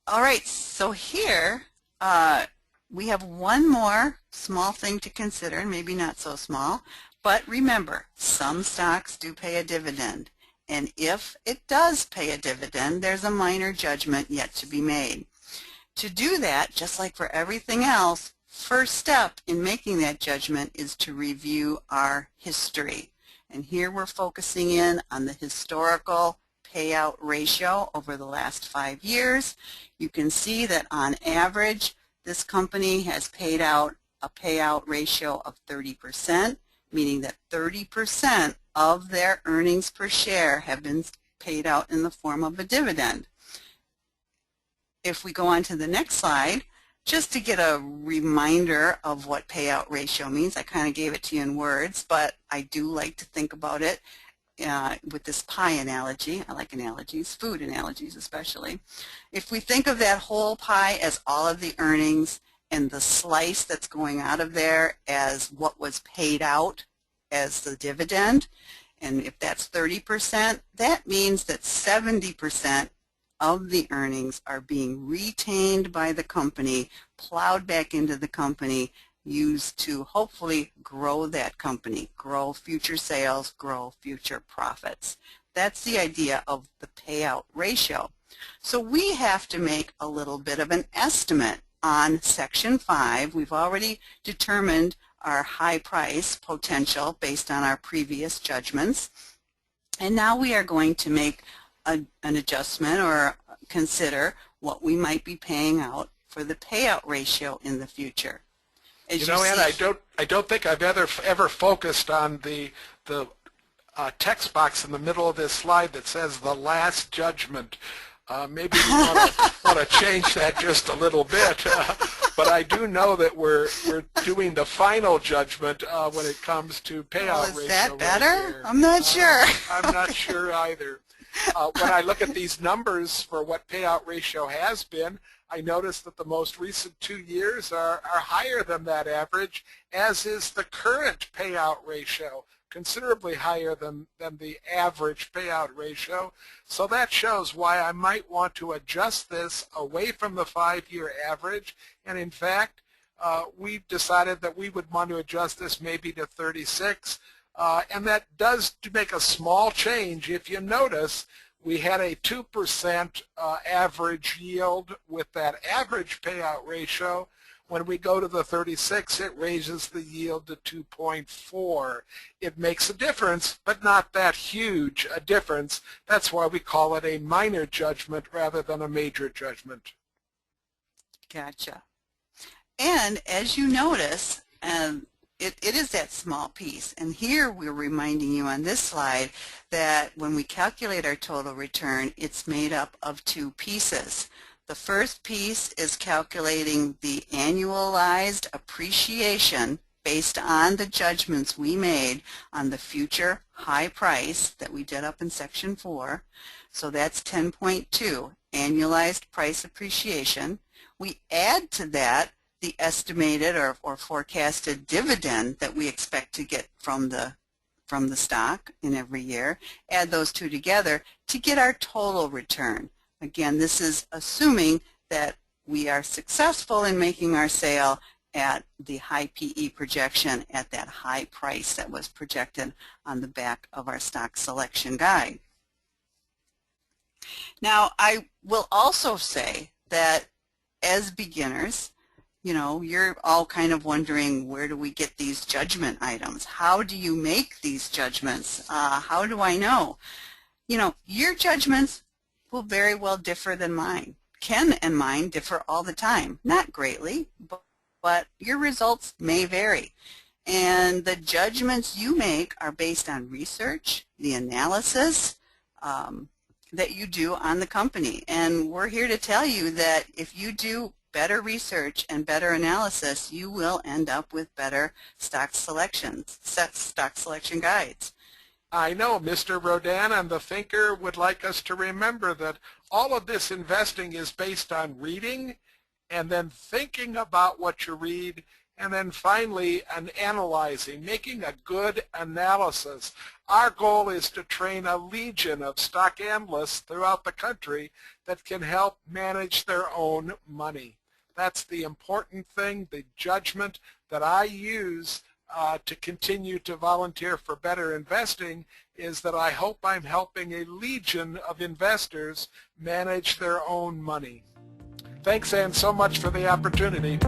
All right, so here we have one more small thing to consider, maybe not so small, but remember, some stocks do pay a dividend, and if it does pay a dividend, there's a minor judgment yet to be made. To do that, just like for everything else, first step in making that judgment is to review our history. And here we're focusing in on the historical payout ratio over the last 5 years. You can see that on average, this company has paid out a payout ratio of 30%, meaning that 30% of their earnings per share have been paid out in the form of a dividend. If we go on to the next slide, just to get a reminder of what payout ratio means, I kind of gave it to you in words, but I do like to think about it with this pie analogy. I like analogies, food analogies especially. If we think of that whole pie as all of the earnings and the slice that's going out of there as what was paid out as the dividend, and if that's 30%, that means that 70% of the earnings are being retained by the company, plowed back into the company, used to hopefully grow that company, grow future sales, grow future profits. That's the idea of the payout ratio. So we have to make a little bit of an estimate on Section 5. We've already determined our high price potential based on our previous judgments. And now we are going to make an adjustment or consider what we might be paying out for the payout ratio in the future. As you know, Ann, I don't think I've ever focused on the text box in the middle of this slide that says the last judgment. Maybe we want to change that just a little bit. But I do know that we're doing the final judgment when it comes to payout ratio. Is that better? Right, I'm not sure. I'm not sure either. When I look at these numbers for what payout ratio has been, I notice that the most recent 2 years are higher than that average, as is the current payout ratio, considerably higher than the average payout ratio. So that shows why I might want to adjust this away from the 5-year average. And in fact, we decided that we would want to adjust this maybe to 36. And that does make a small change. If you notice, we had a 2% average yield with that average payout ratio. When we go to the 36, it raises the yield to 2.4. It makes a difference, but not that huge a difference. That's why we call it a minor judgment rather than a major judgment. Gotcha. And as you notice, it is that small piece. And here we're reminding you on this slide that when we calculate our total return, it's made up of 2 pieces. The first piece is calculating the annualized appreciation based on the judgments we made on the future high price that we did up in Section 4. So that's 10.2, annualized price appreciation. We add to that the estimated or forecasted dividend that we expect to get from the stock in every year, add those 2 together to get our total return. Again, this is assuming that we are successful in making our sale at the high PE projection at that high price that was projected on the back of our stock selection guide. Now, I will also say that as beginners, you know, you're all kind of wondering, where do we get these judgment items? How do you make these judgments? How do I know? You know, your judgments will very well differ than mine. Ken and mine differ all the time, not greatly, but your results may vary. And the judgments you make are based on research, the analysis that you do on the company. And we're here to tell you that if you do better research and better analysis, you will end up with better stock selection guides. I know Mr. Rodan and the Thinker would like us to remember that all of this investing is based on reading and then thinking about what you read, and then finally analyzing, making a good analysis. Our goal is to train a legion of stock analysts throughout the country that can help manage their own money. That's the important thing, the judgment that I use to continue to volunteer for Better Investing is that I hope I'm helping a legion of investors manage their own money. Thanks, Ann, so much for the opportunity.